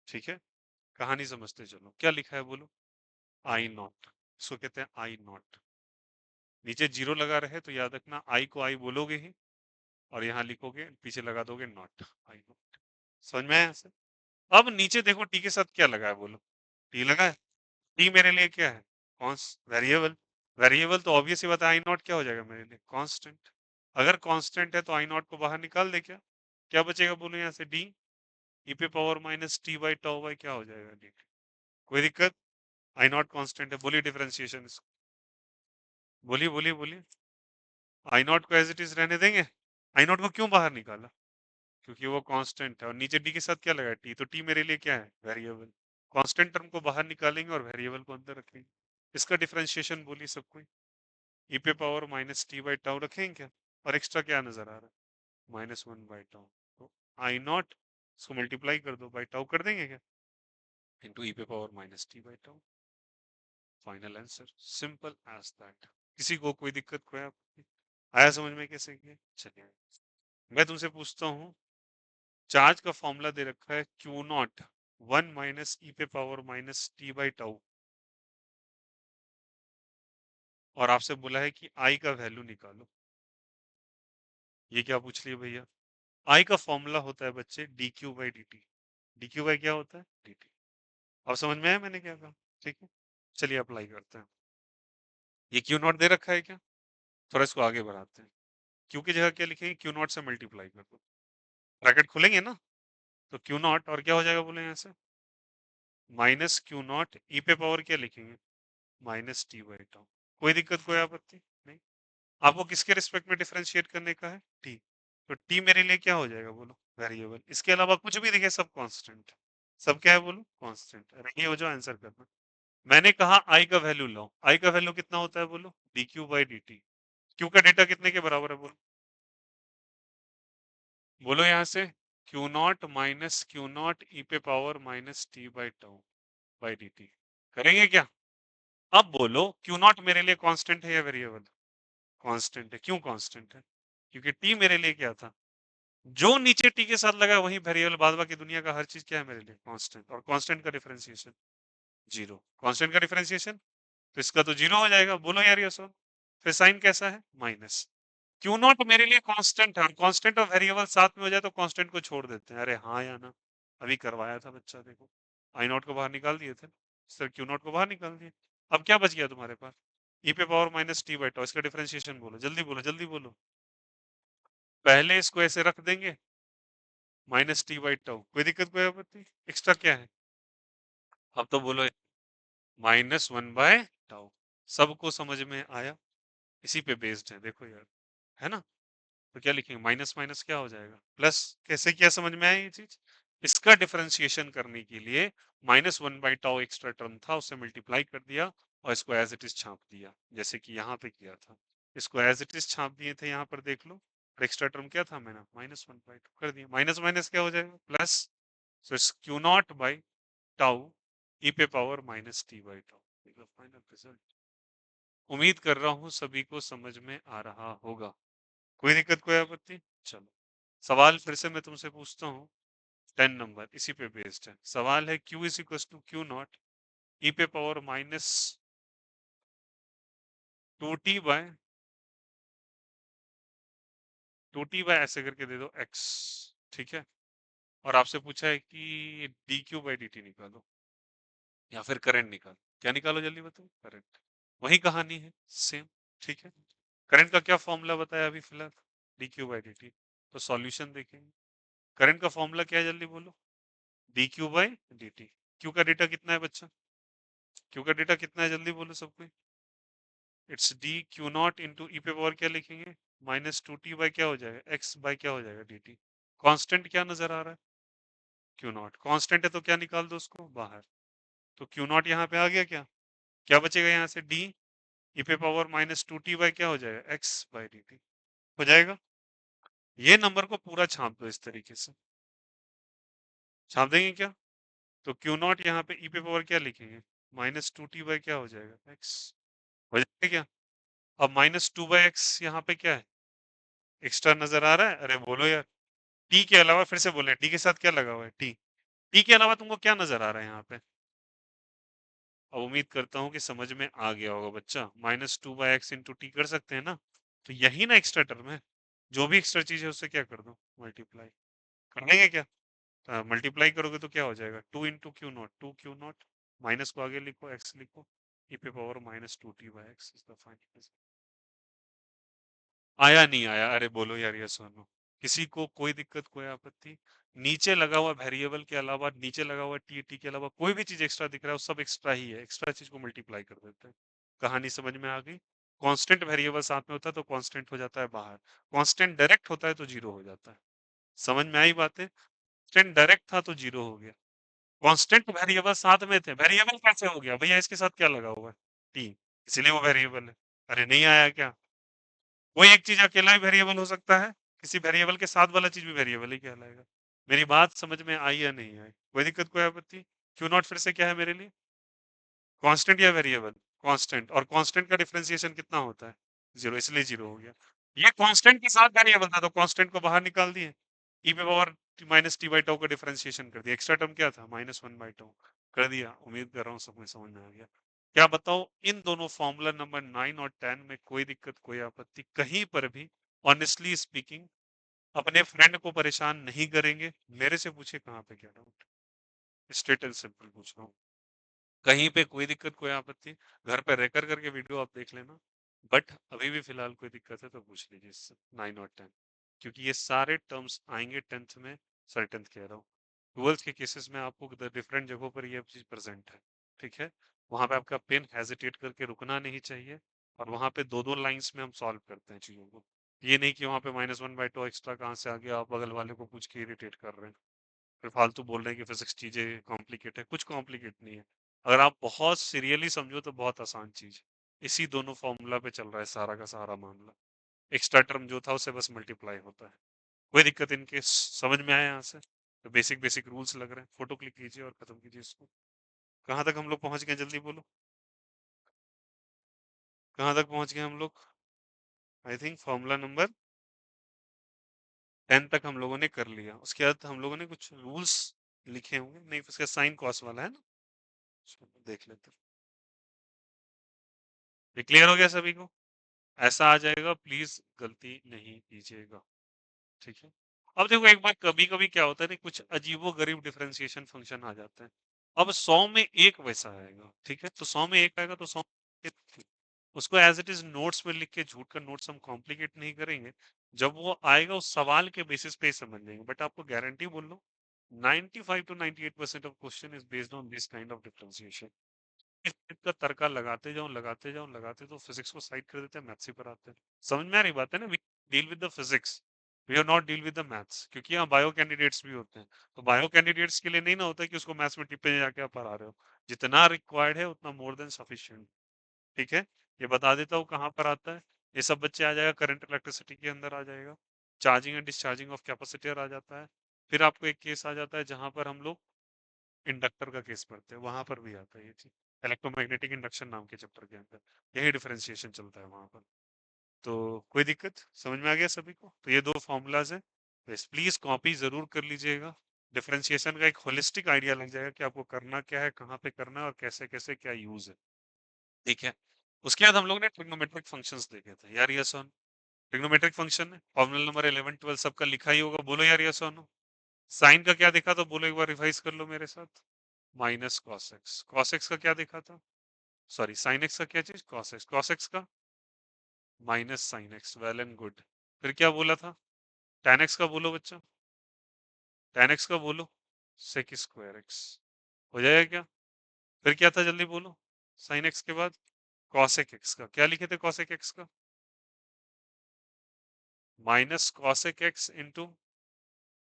ठीक है। कहानी समझते चलो, क्या लिखा है बोलो। I0, इसको कहते हैं I0। नीचे जीरो लगा रहे तो याद रखना आई को आई बोलोगे ही, और यहाँ लिखोगे पीछे लगा दोगे नॉट, I0। समझ में आया ऐसे? अब नीचे देखो टी के साथ क्या लगा है, बोलो। टी लगा है। टी मेरे लिए क्या है? कौन वेरिएबल। वेरिएबल तो ऑब्वियस ही बात है, I0 क्या हो जाएगा मेरे लिए, कांस्टेंट। अगर कांस्टेंट है तो I0 को बाहर निकाल दे, क्या क्या बचेगा बोलो यहाँ से, डी ई पे पावर -t/τ क्या हो जाएगा, डी। कोई दिक्कत? I0 कांस्टेंट है, बोलिए डिफरेंशिएशन। बोलिए बोलिए बोलिए। I0 को एज इट इज रहने देंगे। I0 को क्यों बाहर निकाला? क्योंकि वो कांस्टेंट है, और नीचे डी के साथ क्या लगा, टी। तो टी मेरे लिए क्या है, वेरिएबल। कांस्टेंट टर्म को बाहर निकालेंगे और वेरिएबल को अंदर रखेंगे। इसका डिफरेंशिएशन बोलिए सब कोई। ई पे power minus T by tau रखेंगे क्या? और एक्स्ट्रा क्या नजर आ रहा है? -1/टाउ। तो आई नॉट इसको मल्टीप्लाई कर दो बाई टाउ कर देंगे क्या? इंटू ई पे power minus T by tau. Final answer, simple as that. किसी को कोई दिक्कत, कोई आपत्ति? आया समझ में कैसे किया? चलिए मैं तुमसे पूछता हूँ, चार्ज का फॉर्मूला दे रखा है क्यू नॉट 1 माइनस ई पे power minus T by tau, और आपसे बोला है कि आई का वैल्यू निकालो। ये क्या पूछ लिया भैया? आई का फॉर्मूला होता है बच्चे D Q by D T. D Q by क्या होता है? D T. अब समझ में आया मैंने क्या कहा? ठीक है, चलिए अप्लाई करते हैं। ये क्यू नॉट दे रखा है क्या? थोड़ा इसको आगे बढ़ाते हैं। क्यू की जगह क्या लिखेंगे? क्यू नॉट से मल्टीप्लाई कर दो। ब्रैकेट खुलेंगे ना, तो क्यू नॉट और क्या हो जाएगा बोले यहाँ से? माइनस क्यू नॉट ई पे पावर क्या लिखेंगे? Minus T by tau. कोई दिक्कत, कोई आपत्ति नहीं? आपको किसके रिस्पेक्ट में डिफरेंशिएट करने का है? टी। तो टी मेरे लिए क्या हो जाएगा बोलो? वेरिएबल। इसके अलावा कुछ भी दिखे सब कांस्टेंट। सब क्या है बोलो? कांस्टेंट। रेडी हो जाओ आंसर करना। मैंने कहा आई का वैल्यू लो। आई का वैल्यू कितना होता है बोलो? D Q by D T. Q का डेटा कितने के बराबर है बोलो? बोलो यहाँ से। Q naught minus Q not ई पे power minus T by tau by D T. करेंगे क्या? अब बोलो क्यू नॉट मेरे लिए कांस्टेंट है या वेरिएबल? कांस्टेंट है। क्यों कांस्टेंट है? क्योंकि टी मेरे लिए क्या था? जो नीचे टी के साथ लगा वही वेरिएबल, बाद बाकी दुनिया का हर चीज क्या है मेरे लिए? कांस्टेंट। और कांस्टेंट का डिफरेंशिएशन जीरो। कांस्टेंट का डिफरेंशिएशन, तो इसका तो जीरो हो जाएगा। बोलो यार ये सब। फिर साइन कैसा है? माइनस। क्यू नॉट मेरे लिए कांस्टेंट है, और कांस्टेंट और वेरिएबल साथ में हो जाए तो कांस्टेंट को छोड़ देते हैं। अरे हाँ या ना? अभी करवाया था बच्चा, देखो। आई नॉट को बाहर निकाल दिए थे सर, क्यू नॉट को बाहर निकाल दिए। अब क्या बच गया तुम्हारे पास? ई पे power minus T by tau. इसका डिफरेंशिएशन बोलो, जल्दी बोलो, जल्दी बोलो। पहले इसको ऐसे रख देंगे, माइनस टी बाई टाउ। कोई दिक्कत, कोई आपत्ति? एक्स्ट्रा क्या है? अब तो बोलो, -1/टाउ। सबको समझ में आया? इसी पे बेस्ड है, देखो यार, है ना? तो क्या लिखेंगे? माइनस माइनस क्या हो जाएगा? प्लस। कैसे किया, समझ में आया ये चीज? इसका डिफरेंशिएशन करने के लिए -1/टाउ एक्स्ट्रा टर्म था, उसे मल्टीप्लाई कर दिया और इसको एज इट इज छाप दिया, जैसे कि यहाँ पे किया था। इसको एज इट इज छाप दिए थे, यहाँ पर देख लो। और एक्स्ट्रा टर्म क्या था? मैंने -1/2 कर दिया। माइनस माइनस क्या हो जाएगा? Plus. So it's Q not by tau e पे power minus T by tau. Final result. उम्मीद कर रहा हूँ सभी को समझ में आ रहा होगा। कोई दिक्कत, कोई आपत्ति? चलो सवाल फिर से मैं तुमसे पूछता हूँ। 10 नंबर इसी पे बेस्ड है। सवाल है Q is equal to Q not ई पे पावर माइनस 2t बाय ऐसे करके दे दो x। ठीक है, और आपसे पूछा है कि D Q by D T निकालो या फिर करंट निकालो। क्या निकालो जल्दी बताओ? करंट। वही कहानी है, सेम। ठीक है, करंट का क्या फॉर्मूला बताया अभी फिलहाल? D Q by D T. तो सॉल्यूशन देखेंगे। करंट का फॉर्मूला क्या है जल्दी बोलो? D Q by D T. Q का डेटा कितना है बच्चा? क्यू का डेटा कितना है जल्दी बोलो सब कोई? It's D Q not into e पे पावर क्या लिखेंगे? -2t बाई क्या हो जाएगा? x बाई क्या हो जाएगा? D T. कॉन्स्टेंट क्या नजर आ रहा है? Q not. कॉन्स्टेंट है तो क्या निकाल दो उसको बाहर। तो क्यू नॉट यहाँ पे आ गया क्या? क्या बचेगा यहाँ से? डी ई पे पावर -2t बाई क्या हो जाएगा? x बाई डी टी हो जाएगा। ये नंबर को पूरा छाप दो इस तरीके से। छाप देंगे क्या? तो क्यू नॉट यहाँ पे ई पे पावर क्या लिखेंगे? -2t बाई क्या हो जाएगा? x हो जाएगा क्या? अब -2/x यहाँ पे क्या है? एक्स्ट्रा नजर आ रहा है? अरे बोलो यार। टी के अलावा, फिर से बोले, टी के साथ क्या लगा हुआ है? टी। टी के अलावा तुमको क्या नजर आ रहा है यहाँ पे? अब उम्मीद करता हूँ कि समझ में आ गया होगा बच्चा। -2/x इंटू टी कर सकते हैं ना? तो यही ना एक्स्ट्रा टर्म है। जो भी एक्स्ट्रा चीज है उससे क्या कर दो? मल्टीप्लाई कर देंगे क्या? मल्टीप्लाई करोगे तो क्या हो जाएगा? 2 into Q not, 2 Q naught. Minus को आगे लिखो, एक्स लिखो। ई पे power -2t/x is the final. आया नहीं आया? अरे बोलो यार ये सुनो। किसी को कोई दिक्कत, कोई आपत्ति? नीचे लगा हुआ वेरिएबल के अलावा, नीचे लगा हुआ टी टी के अलावा कोई भी चीज एक्स्ट्रा दिख रहा है, वो सब एक्स्ट्रा ही है। एक्स्ट्रा चीज को मल्टीप्लाई कर देते हैं। कहानी समझ में आ गई? कांस्टेंट वेरिएबल साथ में होता है तो कांस्टेंट हो जाता है बाहर। कांस्टेंट डायरेक्ट होता है तो जीरो हो जाता है। समझ में आई बातें? कांस्टेंट डायरेक्ट था तो जीरो हो गया। कांस्टेंट वेरिएबल साथ में थे, वेरिएबल कैसे हो गया भैया? इसके साथ क्या लगा हुआ है? टी, इसलिए वो वेरिएबल है। अरे नहीं आया क्या? कोई एक चीज अकेला ही वेरिएबल हो सकता है, किसी वेरिएबल के साथ वाला चीज भी वेरिएबल ही कहलाएगा। मेरी बात समझ में आई या नहीं आई? कोई दिक्कत, कोई आपत्ति? क्यू नॉट फिर से क्या है मेरे लिए? कांस्टेंट या वेरिएबल? कांस्टेंट। और कांस्टेंट का डिफरेंशिएशन कितना होता है? जीरो, इसलिए जीरो हो गया। ये कांस्टेंट के साथ वेरिएबल था तो कांस्टेंट को बाहर निकाल दिए, ई पे power minus T by tau का डिफरेंशिएशन कर दिया। एक्स्ट्रा टर्म क्या था? माइनस वन बाई टाउ कर दिया। उम्मीद कर रहा हूँ सब में समझ में आ गया। क्या बताओ, इन दोनों फॉर्मूला नंबर 9 और 10 में कोई दिक्कत, कोई आपत्ति कहीं पर भी? ऑनेस्टली स्पीकिंग, अपने फ्रेंड को परेशान नहीं करेंगे, मेरे से पूछे कहाँ पे क्या डाउट। स्ट्रेट एंड सिंपल पूछ रहा हूँ, कहीं पे कोई दिक्कत, कोई आपत्ति? घर पे रेकर करके वीडियो आप देख लेना, बट अभी भी फिलहाल कोई दिक्कत है तो पूछ लीजिए इससे 9 और 10, क्योंकि ये सारे टर्म्स आएंगे 10th में। सॉरी 10th कह रहा हूँ, 12th के केसेस में आपको डिफरेंट जगहों पर ये चीज प्रेजेंट है। ठीक है, वहां पे आपका पेन हेजिटेट करके रुकना नहीं चाहिए, और वहां पे दो दो लाइंस में हम सॉल्व करते हैं चीजों को। ये नहीं कि वहां पे minus one by two extra कहाँ से आ गया, आप बगल वाले को पूछ के इरिटेट कर रहे हैं, फिर फालतू बोल रहे हैं कि फिजिक्स चीजें कॉम्प्लिकेट है। कुछ कॉम्प्लिकेट नहीं है, अगर आप बहुत सीरियसली समझो तो बहुत आसान चीज है। इसी दोनों फॉर्मूला पे चल रहा है सारा का सारा मामला। एक्स्ट्रा टर्म जो था उसे बस मल्टीप्लाई होता है। कोई दिक्कत इनके समझ में आया यहाँ से? तो बेसिक बेसिक रूल्स लग रहे हैं, फोटो क्लिक कीजिए और खत्म कीजिए इसको। कहाँ तक हम लोग पहुंच गए, जल्दी बोलो, कहाँ तक पहुंच गए हम लोग? आई थिंक फॉर्मूला नंबर 10 तक हम लोगों ने कर लिया। उसके बाद हम लोगों ने कुछ रूल्स लिखे होंगे, नहीं उसका साइन कॉस वाला है ना, चलो देख लेते हैं। ये क्लियर हो गया सभी को? ऐसा आ जाएगा, प्लीज गलती नहीं कीजिएगा। ठीक है, अब देखो एक बार कभी कभी क्या होता है ना, कुछ अजीबो गरीब डिफरेंशिएशन फंक्शन आ जाते हैं। अब 100 में एक वैसा आएगा, ठीक है, तो 100 में एक आएगा तो 100 उसको एज इट इज नोट्स में लिख के, झूठ का नोट्स हम कॉम्प्लिकेट नहीं करेंगे। जब वो आएगा उस सवाल के बेसिस पे ही समझ लेंगे, बट आपको गारंटी बोल लो 95 to 98% of question is based on this kind of differentiation. इस टाइप का तर्का लगाते जाओ लगाते जाओ लगाते, तो फिजिक्स को साइड कर देते हैं, मैथ्स ही पर आते हैं। समझ में आ रही बात है ना? We deal with the physics, we are not deal with the maths, क्योंकि यहाँ बायो कैंडिडेट्स भी होते हैं। तो बायो कैंडिडेट्स के लिए नहीं ना होता है कि उसको मैथ्स में टिप्पे जाके आप पढ़ा रहे हो, जितना रिक्वायर्ड है उतना मोर देन सफिशिएंट। ठीक है, ये बता देता हूँ कहाँ पर आता है। ये सब बच्चे आ जाएगा, करंट इलेक्ट्रिसिटी के अंदर आ जाएगा, charging and discharging of capacitor आ जाता है। फिर आपको एक केस आ जाता है जहां पर हम लोग इंडक्टर का केस पढ़ते हैं, वहां पर भी आता है ये चीज, इलेक्ट्रोमैग्नेटिक इंडक्शन नाम के चैप्टर के अंदर यही डिफरेंशिएशन चलता है वहां पर। तो कोई दिक्कत, समझ में आ गया सभी को? तो ये दो फॉर्मूलाज है, बस प्लीज कॉपी जरूर कर लीजिएगा। डिफरेंशिएशन का एक होलिस्टिक आइडिया लग जाएगा कि आपको करना क्या है, कहाँ पे करना है, और कैसे कैसे क्या यूज है। ठीक है, उसके बाद हम लोग ने ट्रिग्नोमेट्रिक फंक्शंस देखे थे यार, ये सोन ट्रिग्नोमेट्रिक फंक्शन है, फॉर्मूला नंबर 11 12 सबका लिखा ही होगा, बोलो यार ये सोनो। साइन का क्या देखा तो बोलो, एक बार रिवाइज कर लो मेरे साथ। Minus cos x, cos x का क्या देखा था? सॉरी साइन एक्स का क्या चीज? कॉस एक्स, कॉस एक्स का minus sine x, well and good. फिर क्या बोला था? tan एक्स का बोलो बच्चा, tan एक्स का बोलो, सेक स्क्वायर एक्स। हो जाएगा क्या? फिर क्या था, जल्दी बोलो, साइन एक्स के बाद? कॉसेक एक्स का क्या लिखे थे? कॉसेक एक्स का minus cosec X into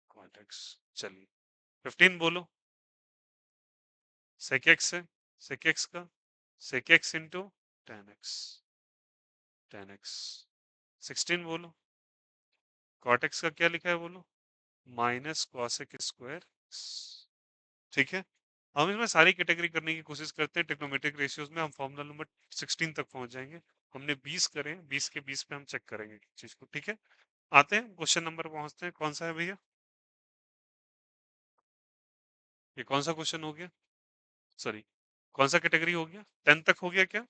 cot X. चलिए 15 बोलो, सेक एक्स है, सेक एक्स का sec X into tan X, tan X. 16 बोलो, कॉट एक्स का क्या लिखा है बोलो, माइनस कॉसेक स्क्वायर। ठीक है, हम इसमें सारी कैटेगरी करने की कोशिश करते हैं। ट्रिग्नोमेट्रिक रेशियोज में हम फॉर्मूला नंबर 16 तक पहुंच जाएंगे। हमने 20 करे, 20 के 20 पे हम चेक करेंगे चीज को। ठीक है, आते हैं क्वेश्चन नंबर पहुंचते हैं, कौन सा है भैया? ये कौन सा क्वेश्चन हो गया? सॉरी, कौन सा कैटेगरी हो गया? 10 तक हो गया क्या?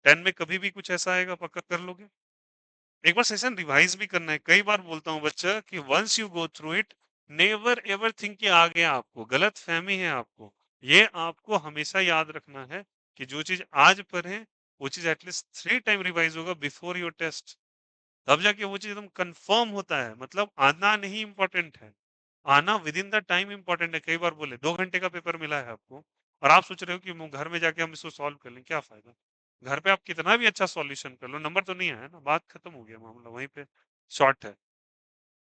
10 में कभी भी कुछ ऐसा आएगा पक्का कर लोगे? एक बार सेशन रिवाइज भी करना है। कई बार बोलता हूँ बच्चा कि once you go through it, never ever think कि आ गया, आपको गलत फहमी है आपको। ये आपको हमेशा याद रखना है कि जो चीज आज पढ़े वो चीज एटलीस्ट 3 टाइम रिवाइज होगा बिफोर योर टेस्ट, तब जाके वो चीज एकदम कंफर्म होता है। मतलब आना नहीं इंपॉर्टेंट है, आना with in the time important है। कई बार बोले 2 घंटे का पेपर मिला है आपको, और आप सोच रहे हो कि घर में जाके हम इसको सॉल्व कर लें, क्या फायदा? घर पे आप कितना भी अच्छा सॉल्यूशन कर लो, नंबर तो नहीं आया ना, बात खत्म हो गया, मामला वहीं पे शॉर्ट है।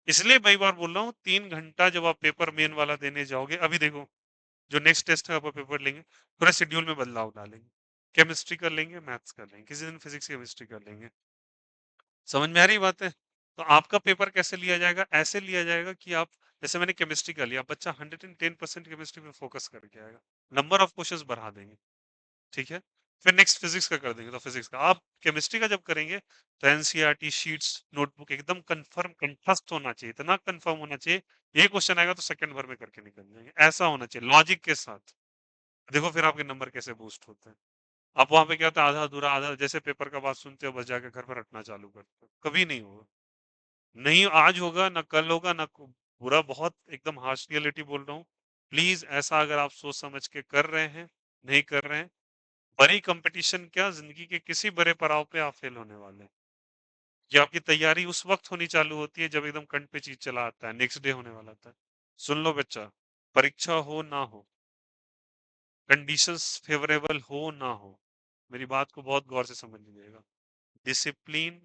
इसलिए कई बार बोल रहा हूँ 3 घंटा जब आप पेपर मेन वाला देने जाओगे, अभी देखो जो नेक्स्ट टेस्ट है आप पेपर लेंगे, पूरा शेड्यूल में बदलाव डालेंगे। केमिस्ट्री कर लेंगे, मैथ्स कर लेंगे, किसी दिन फिजिक्स केमिस्ट्री कर लेंगे। समझ में आ रही बात है? तो आपका पेपर कैसे लिया जाएगा? ऐसे लिया जाएगा कि आप, जैसे मैंने केमिस्ट्री कर लिया, बच्चा 110% केमिस्ट्री पे फोकस करके आएगा, नंबर ऑफ क्वेश्चंस बढ़ा देंगे, ठीक है? फिर नेक्स्ट फिजिक्स का कर देंगे, तो फिजिक्स का आप केमिस्ट्री का जब करेंगे तो एनसीईआरटी शीट्स, नोटबुक एकदम कंफर्म कंठस्थ होना चाहिए, इतना कंफर्म होना चाहिए, ये क्वेश्चन आएगा तो सेकंड भर में करके निकल जाएंगे, ऐसा होना चाहिए लॉजिक के साथ। देखो फिर आपके नंबर कैसे बूस्ट होते हैं। आप वहां पे क्या होता है, आधा अधूरा, आधा जैसे पेपर का बात सुनते हो बस जाके घर पर रटना चालू करते हो, कभी नहीं होगा। नहीं आज होगा ना कल होगा ना पूरा, बहुत एकदम हार्श रियलिटी बोल रहा हूँ। प्लीज ऐसा अगर आप सोच समझ के कर रहे हैं, नहीं कर रहे हैं, बड़ी कंपटीशन क्या, जिंदगी के किसी बड़े पड़ाव पे आप फेल होने वाले हैं। ये आपकी तैयारी उस वक्त होनी चालू होती है जब एकदम कंठ पे चीज चला आता है, नेक्स्ट डे होने वाला था। सुन लो बच्चा, परीक्षा हो ना हो, कंडीशंस फेवरेबल हो ना हो, मेरी बात को बहुत गौर से समझ लीजिएगा, डिसिप्लिन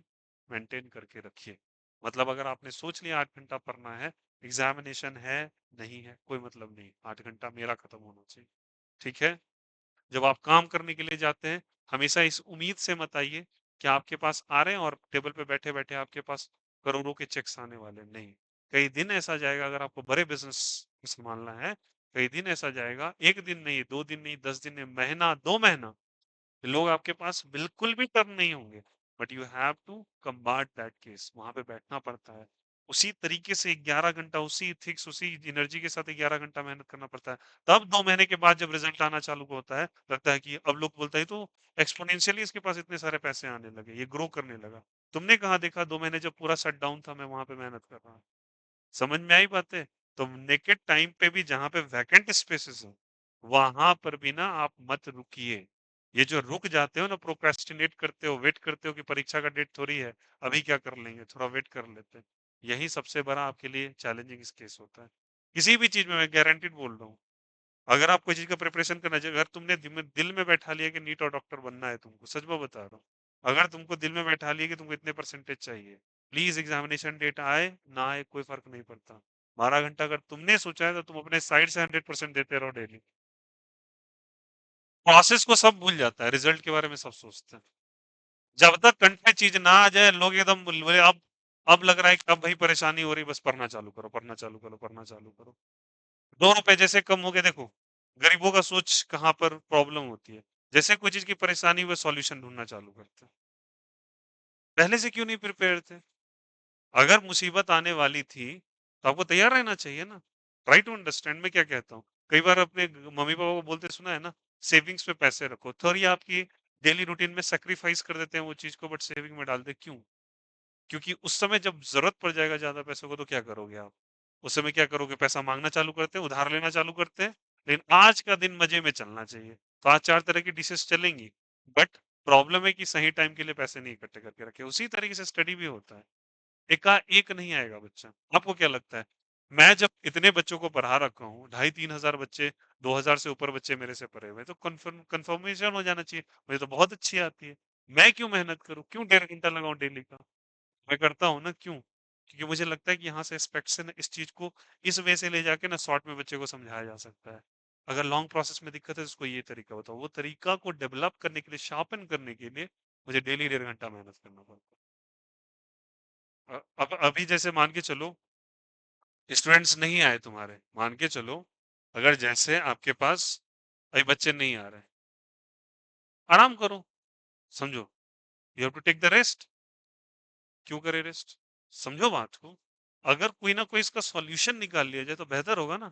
मेंटेन करके रखिए। मतलब अगर आपने सोच लिया 8 घंटा पढ़ना है, एग्जामिनेशन है, नहीं है कोई मतलब नहीं, 8 घंटा मेरा खत्म होना चाहिए, ठीक है? जब आप काम करने के लिए जाते हैं, हमेशा इस उम्मीद से मत आइए कि आपके पास आ रहे हैं और टेबल पे बैठे बैठे आपके पास करोड़ों के चेक्स आने वाले, नहीं। कई दिन ऐसा जाएगा, अगर आपको बड़े बिजनेस संभालना है, कई दिन ऐसा जाएगा, एक दिन नहीं, 2 दिन नहीं, 10 दिन नहीं, महीना, 2 महीना, लोग आपके पास बिल्कुल भी टर्न नहीं होंगे, but you have to combat that case, वहां पे बैठना पड़ता है, उसी तरीके से 11 घंटा उसी इथिक्स उसी एनर्जी के साथ 11 घंटा मेहनत करना पड़ता है। तब 2 महीने के बाद जब रिजल्ट आना चालू होता है, लगता है कि अब लोग बोलता है तो एक्सपोनेंशियली इसके पास इतने सारे पैसे आने लगे, ये ग्रो करने लगा। तुमने कहा देखा 2 महीने जब पूरा शट डाउन था, मैं वहां पे मेहनत कर रहा हूँ। समझ में आई बातें? तो नेकेड टाइम पे भी जहां पे वैकेंट स्पेसेस है, वहां पर भी ना आप मत रुकिए। ये जो रुक जाते हो ना, प्रोक्रेस्टिनेट करते हो, वेट करते हो कि परीक्षा का डेट थोड़ी है, अभी क्या कर लेंगे, थोड़ा वेट कर लेते हैं, यही सबसे बड़ा आपके लिए चैलेंजिंग केस होता है। किसी भी चीज में मैं गारंटीड बोल रहा हूँ, अगर आप कोई चीज का प्रिपरेशन करना चाहिए, अगर तुमने दिल में बैठा लिया कि नीट और डॉक्टर बनना है तुमको, सच में बता रहा हूँ, अगर तुमको दिल में बैठा लिया कि तुमको इतने परसेंटेज चाहिए, प्लीज एग्जामिनेशन डेट आए ना आए कोई फर्क नहीं पड़ता, 12 घंटा अगर तुमने सोचा है तो तुम अपने साइड से 100% देते रहो डेली। प्रोसेस को सब भूल जाता है, रिजल्ट के बारे में सब सोचते हैं। जब तक कंठ में चीज ना आ जाए, लोग एकदम बोले अब लग रहा है कि अब भाई परेशानी हो रही, बस पढ़ना चालू करो, पढ़ना चालू करो, पढ़ना चालू करो। 2 रुपए जैसे कम हो गए, देखो गरीबों का सोच कहाँ पर प्रॉब्लम होती है, जैसे कोई चीज की परेशानी हुई सॉल्यूशन ढूंढना चालू करते हैं। पहले से क्यों नहीं प्रिपेयर थे? अगर मुसीबत आने वाली थी तो आपको तैयार रहना चाहिए ना। ट्राई टू अंडरस्टैंड, मैं क्या कहता हूँ, कई बार अपने मम्मी पापा को बोलते सुना है ना, सेविंग्स में पैसे रखो, थोड़ी आपकी डेली रूटीन में सेक्रीफाइस कर देते हैं वो चीज को, बट सेविंग में डाल दे, क्यों? क्योंकि उस समय जब जरूरत पड़ जाएगा ज्यादा पैसों को तो क्या करोगे आप? उस समय क्या करोगे? पैसा मांगना चालू करते हैं, उधार लेना चालू करते हैं। लेकिन आज का दिन मजे में चलना चाहिए, तो आज 4 तरह की डिशेस चलेंगी, बट प्रॉब्लम है कि सही टाइम के लिए पैसे नहीं इकट्ठे करके रखे। उसी तरीके से स्टडी भी होता है, एकाएक नहीं आएगा बच्चा। आपको क्या लगता है, मैं जब इतने बच्चों को पढ़ा रखा हूँ, 2,500-3,000 बच्चे, 2,000 से ऊपर बच्चे मेरे से पढ़े हुए हैं, तो कंफर्मेशन हो जाना चाहिए, मुझे तो बहुत अच्छी आती है। मैं क्यों मेहनत करूँ, क्यों 1.5 घंटा लगाऊं डेली का? मैं करता हूँ ना, क्यों? क्योंकि मुझे लगता है कि यहाँ से एस्पेक्ट से ना इस चीज को इस वे से ले जाके ना शॉर्ट में बच्चे को समझाया जा सकता है। अगर लॉन्ग प्रोसेस में दिक्कत है तो उसको ये तरीका बताओ, वो तरीका को डेवलप करने के लिए, शार्पन करने के लिए मुझे डेली 1.5 घंटा मेहनत करना पड़ता है। अब अभी जैसे मान के चलो स्टूडेंट्स नहीं आए तुम्हारे, मान के चलो, अगर जैसे आपके पास अभी बच्चे नहीं आ रहे, आराम करो, समझो, you have to take the rest. क्यों करे रेस्ट? समझो बात को, अगर कोई ना कोई इसका सॉल्यूशन निकाल लिया जाए तो बेहतर होगा ना।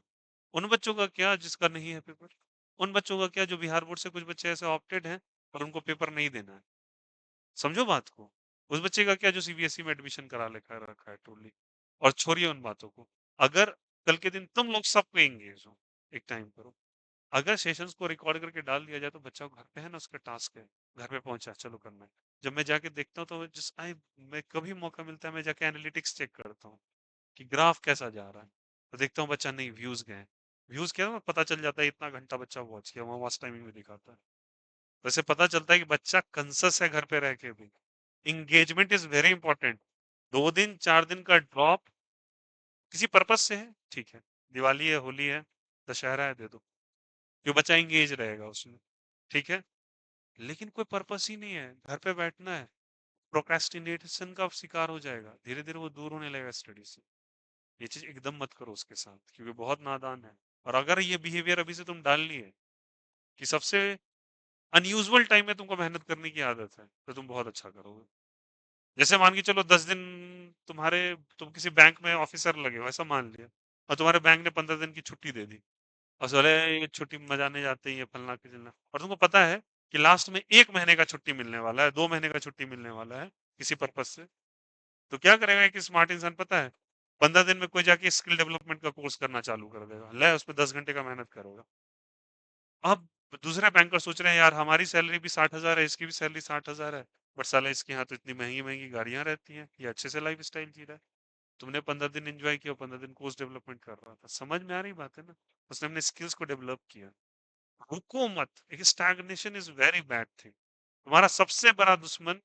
उन बच्चों का क्या जिसका नहीं है पेपर? उन बच्चों का क्या जो बिहार बोर्ड से कुछ बच्चे ऐसे ऑप्टेड हैं और उनको पेपर नहीं देना है? समझो बात को। उस बच्चे का क्या जो सीबीएसई में एडमिशन करा लेखा रखा है टोटली। और छोड़िए उन बातों को, अगर कल के दिन तुम लोग सब पे एंगेज हो, एक टाइम करो, अगर सेशंस को रिकॉर्ड करके डाल दिया जाए तो बच्चा घर पे है ना, उसका टास्क है, घर पे पहुंचा चलो करना है। जब मैं जाके देखता हूँ तो जिस आई मैं कभी मौका मिलता है मैं जाके एनालिटिक्स चेक करता हूँ कि ग्राफ कैसा जा रहा है, तो देखता हूँ बच्चा नहीं, व्यूज गए, व्यूज क्या है पता चल जाता है, इतना घंटा बच्चा वॉच किया, वहाँ वॉच टाइमिंग में दिखाता है। वैसे पता चलता है कि बच्चा कंसस है घर पे रह के भी। Engagement is very important. 2 दिन 4 दिन का ड्रॉप किसी पर्पज से है, ठीक है, दिवाली है, होली है, दशहरा है, दे दो, जो बच्चा इंगेज रहेगा उसमें, ठीक है। लेकिन कोई पर्पस ही नहीं है, घर पे बैठना है, प्रोक्रेस्टिनेशन का शिकार हो जाएगा, धीरे-धीरे वो दूर होने लगेगा स्टडी से। ये चीज़ एकदम मत करो उसके साथ, क्योंकि बहुत नादान है। और अगर ये बिहेवियर अभी से तुम डाल लिए कि सबसे अनयूजुअल टाइम में तुमको मेहनत करने की आदत है, तो तुम बहुत अच्छा करोगे। जैसे मान के चलो 10 दिन तुम्हारे तुम किसी बैंक में ऑफिसर लगे हो, ऐसा मान लिया, और तुम्हारे बैंक ने 15 दिन की छुट्टी दे दी, और सोचे ये छुट्टी मजाने जाते ही है फलना के चिलना, और तुमको पता है कि लास्ट में 1 महीने का छुट्टी मिलने वाला है, 2 महीने का छुट्टी मिलने वाला है किसी पर्पज से, तो क्या करेगा एक स्मार्ट इंसान पता है? 15 दिन में कोई जाके स्किल डेवलपमेंट का कोर्स करना चालू कर देगा, ले उसपे 10 घंटे का मेहनत करेगा। अब दूसरे बैंकर सोच रहे हैं यार हमारी सैलरी भी 60,000 है, इसकी भी सैलरी 60,000 है, बट साला इसके यहाँ तो इतनी महंगी महंगी गाड़ियां रहती हैं, ये अच्छे से लाइफ स्टाइल जी रहा है। तुमने 15 दिन एंजॉय किया, 15 दिन कोर्स डेवलपमेंट कर रहा था, समझ में आ रही बात है ना? उसने अपने स्किल्स को डेवलप किया। रुको मत, एक stagnation is very bad thing. तुम्हारा सबसे बड़ा दुश्मन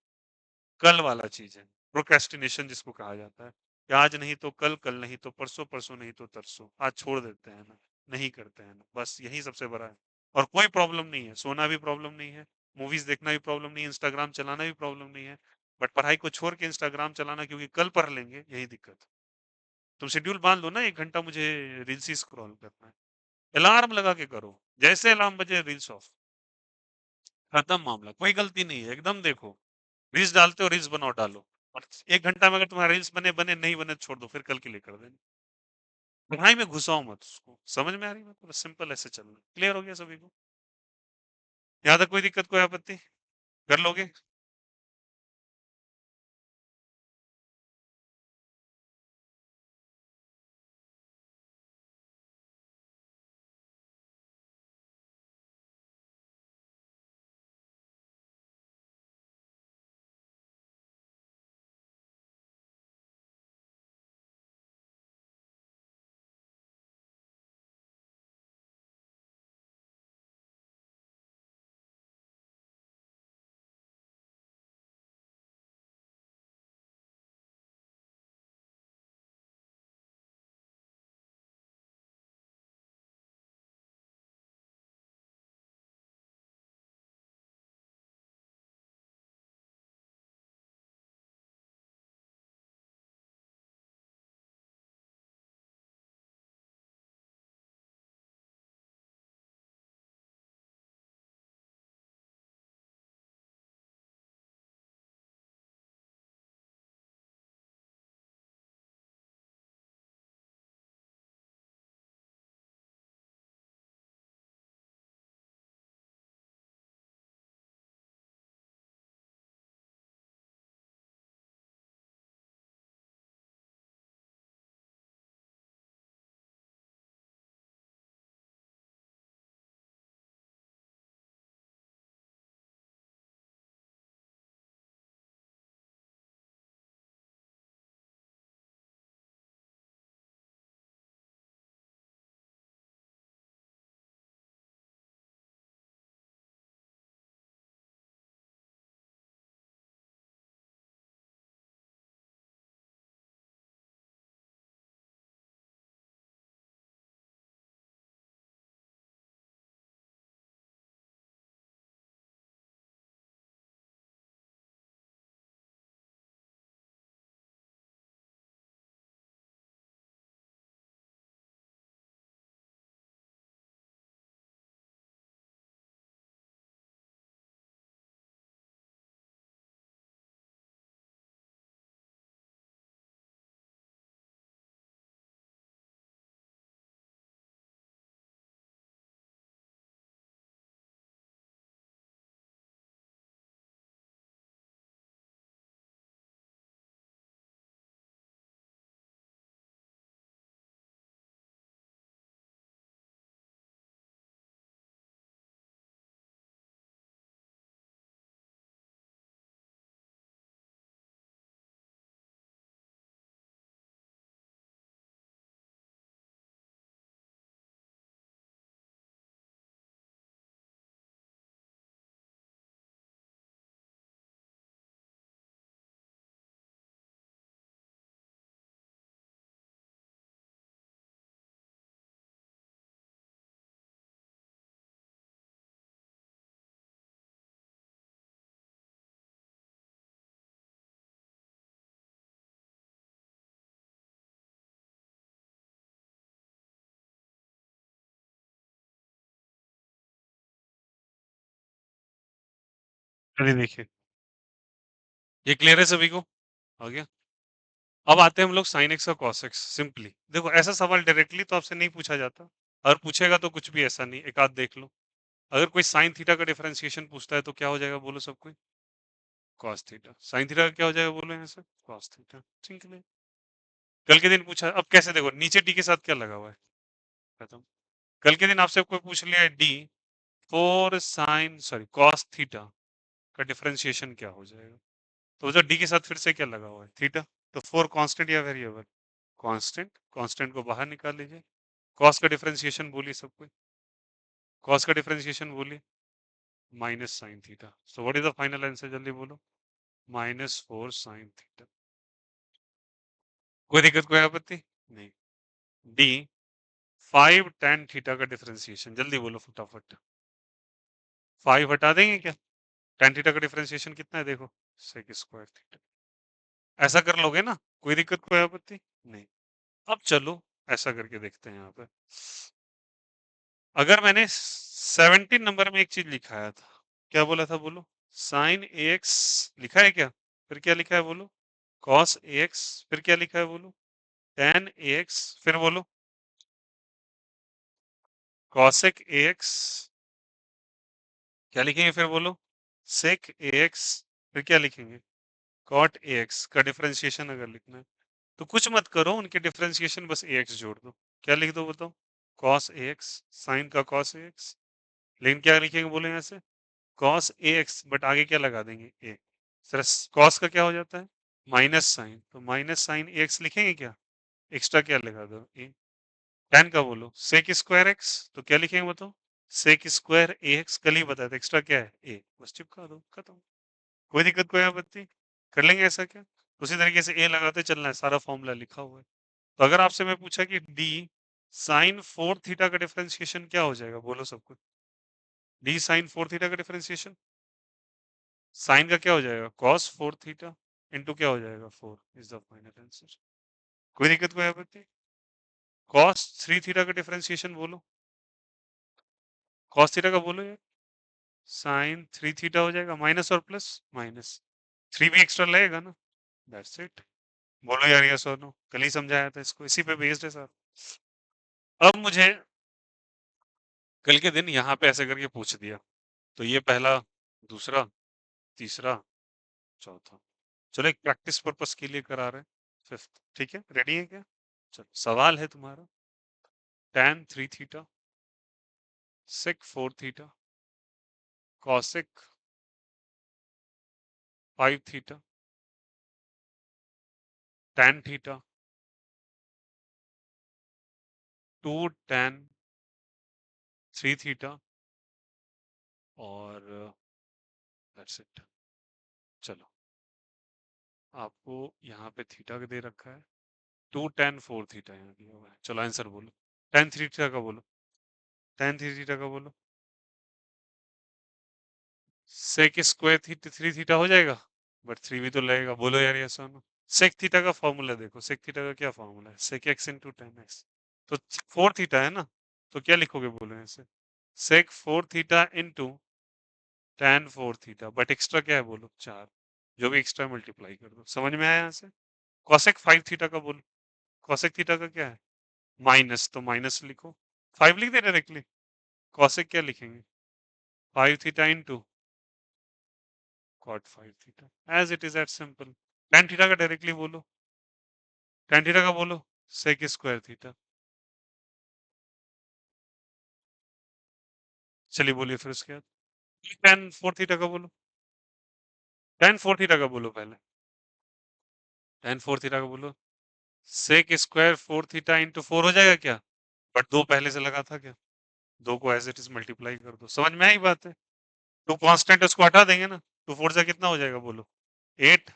कल वाला चीज है, प्रोक्रेस्टिनेशन जिसको कहा जाता है, कि आज नहीं तो कल, कल नहीं तो परसों, परसों नहीं तो तरसों, आज छोड़ देते हैं ना, नहीं करते हैं ना, बस यही सबसे बड़ा है। और कोई प्रॉब्लम नहीं है, सोना भी प्रॉब्लम नहीं है, मूवीज देखना भी प्रॉब्लम नहीं है, इंस्टाग्राम चलाना भी प्रॉब्लम नहीं है, बट पढ़ाई को छोड़ के इंस्टाग्राम चलाना क्योंकि कल पढ़ लेंगे, यही दिक्कत है। तुम शेड्यूल बांध लो ना, 1 घंटा मुझे रील्स ही स्क्रॉल करना है, अलार्म लगा के करो, जैसे अलार्म बजे रील्स ऑफ, खत्म मामला, कोई गलती नहीं है, एकदम देखो, रील्स डालते हो रील्स बनाओ डालो, और 1 घंटा में अगर तुम्हारे रील्स बने बने नहीं बने तो छोड़ दो, फिर कल के लिए कर देना। पढ़ाई में घुसाओ मत उसको, समझ में आ रही है बात? बस सिंपल ऐसे चलना, क्लियर हो गया सभी को? यहाँ तक कोई दिक्कत कोई आपत्ति? कर लोगे? चलिए देखिए, ये क्लियर है सभी को? आ गया? अब आते हैं हम लोग sin x और cos x सिंपली। देखो ऐसा सवाल डायरेक्टली तो आपसे नहीं पूछा जाता, और पूछेगा तो कुछ भी ऐसा नहीं, एक आध देख लो। अगर कोई sin थीटा का डिफरेंशिएशन पूछता है तो क्या हो जाएगा बोलो सब कोई? cos theta. sin थीटा का क्या हो जाएगा बोलो यहाँ से? cos theta. सिंपल है। कल के दिन पूछा, अब कैसे देखो नीचे डी के साथ क्या लगा हुआ है? खत्म। कल के दिन आपसे कोई पूछ लिया है D four sine sorry cos theta का डिफरेंशिएशन क्या हो जाएगा? तो जो डी के साथ फिर से क्या लगा हुआ है? थीटा। तो फोर कांस्टेंट या वेरिएबल? कांस्टेंट। कांस्टेंट को बाहर निकाल लीजिए। कॉस का डिफरेंशिएशन बोलिए सब कोई। कॉस का डिफरेंशिएशन बोलिए। Minus sine theta. So what is the final answer जल्दी बोलो। Minus four sine theta. कोई दिक्कत कोई आपत्ति नहीं। डी फाइव टेन थीटा का डिफरेंशिएशन जल्दी बोलो फटाफट। फाइव हटा देंगे क्या? टेन थीटा का डिफरेंशिएशन कितना है देखो। Sec square theta. ऐसा कर लोगे ना? कोई दिक्कत कोई आपत्ति नहीं। अब चलो ऐसा करके देखते हैं यहाँ पे। अगर मैंने 17 नंबर में एक चीज लिखाया था, क्या बोला था बोलो? साइन एक्स लिखा है क्या? फिर क्या लिखा है बोलो? Cos X. फिर क्या लिखा है बोलो? Tan X. फिर बोलो? Cosec X. क्या लिखेंगे फिर बोलो? Sec X. फिर क्या लिखेंगे? कॉट एक्स का डिफरेंशिएशन अगर लिखना है तो कुछ मत करो, उनके डिफरेंशिएशन बस एक्स जोड़ दो। क्या लिख दो बताओ? Cos x. साइन का कॉस एक्स। लेकिन क्या लिखेंगे बोलो यहाँ से? कॉस ए एक्स, बट आगे क्या लगा देंगे? ए। सर कॉस का क्या हो जाता है? माइनस साइन, तो माइनस साइन ए एक्स लिखेंगे क्या? एक्स्ट्रा क्या लगा दो? ए। टेन का बोलो? सेक स्क्वायर एक्स, तो क्या लिखेंगे बताओ? सेक स्क्वायर ए एक्स, कल ही बताया था, एक्स्ट्रा क्या है? ए। बस चिपका दो, खत्म। कोई दिक्कत कोई आपत्ति? कर लेंगे ऐसा क्या? उसी तरीके से ए लगाते चलना है, सारा फॉर्मूला लिखा हुआ है। तो अगर आपसे मैं पूछा कि डी साइन फोर थीटा का डिफरेंशिएशन क्या हो जाएगा बोलो सबको? डी साइन फोर थीटा का डिफरेंशिएशन साइन का क्या हो जाएगा? cos फोर थीटा इंटू क्या हो जाएगा? Four is the final answer. कोई दिक्कत कोई आपत्ति? cos थ्री थीटा का डिफरेंशिएशन बोलो। cos थीटा का बोलो यार। साइन थ्री थीटा हो जाएगा, माइनस और प्लस माइनस। थ्री भी एक्स्ट्रा लगेगा ना? That's it. बोलो यार यस और नो, कल ही समझाया था इसको, इसी पे बेस्ड है सर। अब मुझे कल के दिन यहाँ पे ऐसे करके पूछ दिया, तो ये पहला, दूसरा, तीसरा, चौथा। चलो एक प्रैक्टिस पर्पस के लिए करा रहे हैं। फिफ्थ, ठीक है? रेडी है क्या? चलो सवाल है तुम्हारा। tan three theta sec four theta cosec five theta tan theta two tan three theta और दैट्स इट। चलो आपको यहाँ पे थीटा का दे रखा है, टू tan फोर थीटा यहाँ दिया हुआ है। चलो आंसर बोलो। tan थ्री थीटा का बोलो। tan थ्री थीटा का बोलो। sec square theta three theta हो जाएगा, बट थ्री भी तो लगेगा। बोलो यार ये सुनो। sec थीटा का फॉर्मूला देखो, sec थीटा का क्या फॉर्मूला है? sec x into tan x। तो फोर थीटा है ना, तो क्या लिखोगे बोलो ऐसे? sec four theta into tan four theta, but extra क्या है बोलो? चार। जो भी एक्स्ट्रा मल्टीप्लाई कर दो। समझ में आया यहाँ से? cosec फाइव थीटा का बोलो। cosec थीटा का क्या है? माइनस, तो माइनस लिखो। फाइव लिख दे डायरेक्टली। cosec क्या लिखेंगे? Five theta into cot five theta, as it is at simple. tan theta का डायरेक्टली बोलो। tan थीटा का बोलो। sec square theta. चलिए बोलिए फिर उसके बाद। tan फोर थीटा का बोलो। tan फोर थीटा का बोलो पहले। tan फोर थीटा का बोलो। sec square four theta into four हो जाएगा क्या? बट दो पहले से लगा था क्या? दो को एज इट इज मल्टीप्लाई कर दो। समझ में आई बात है? टू कांस्टेंट उसको हटा देंगे ना, टू फोर से कितना हो जाएगा बोलो? एट।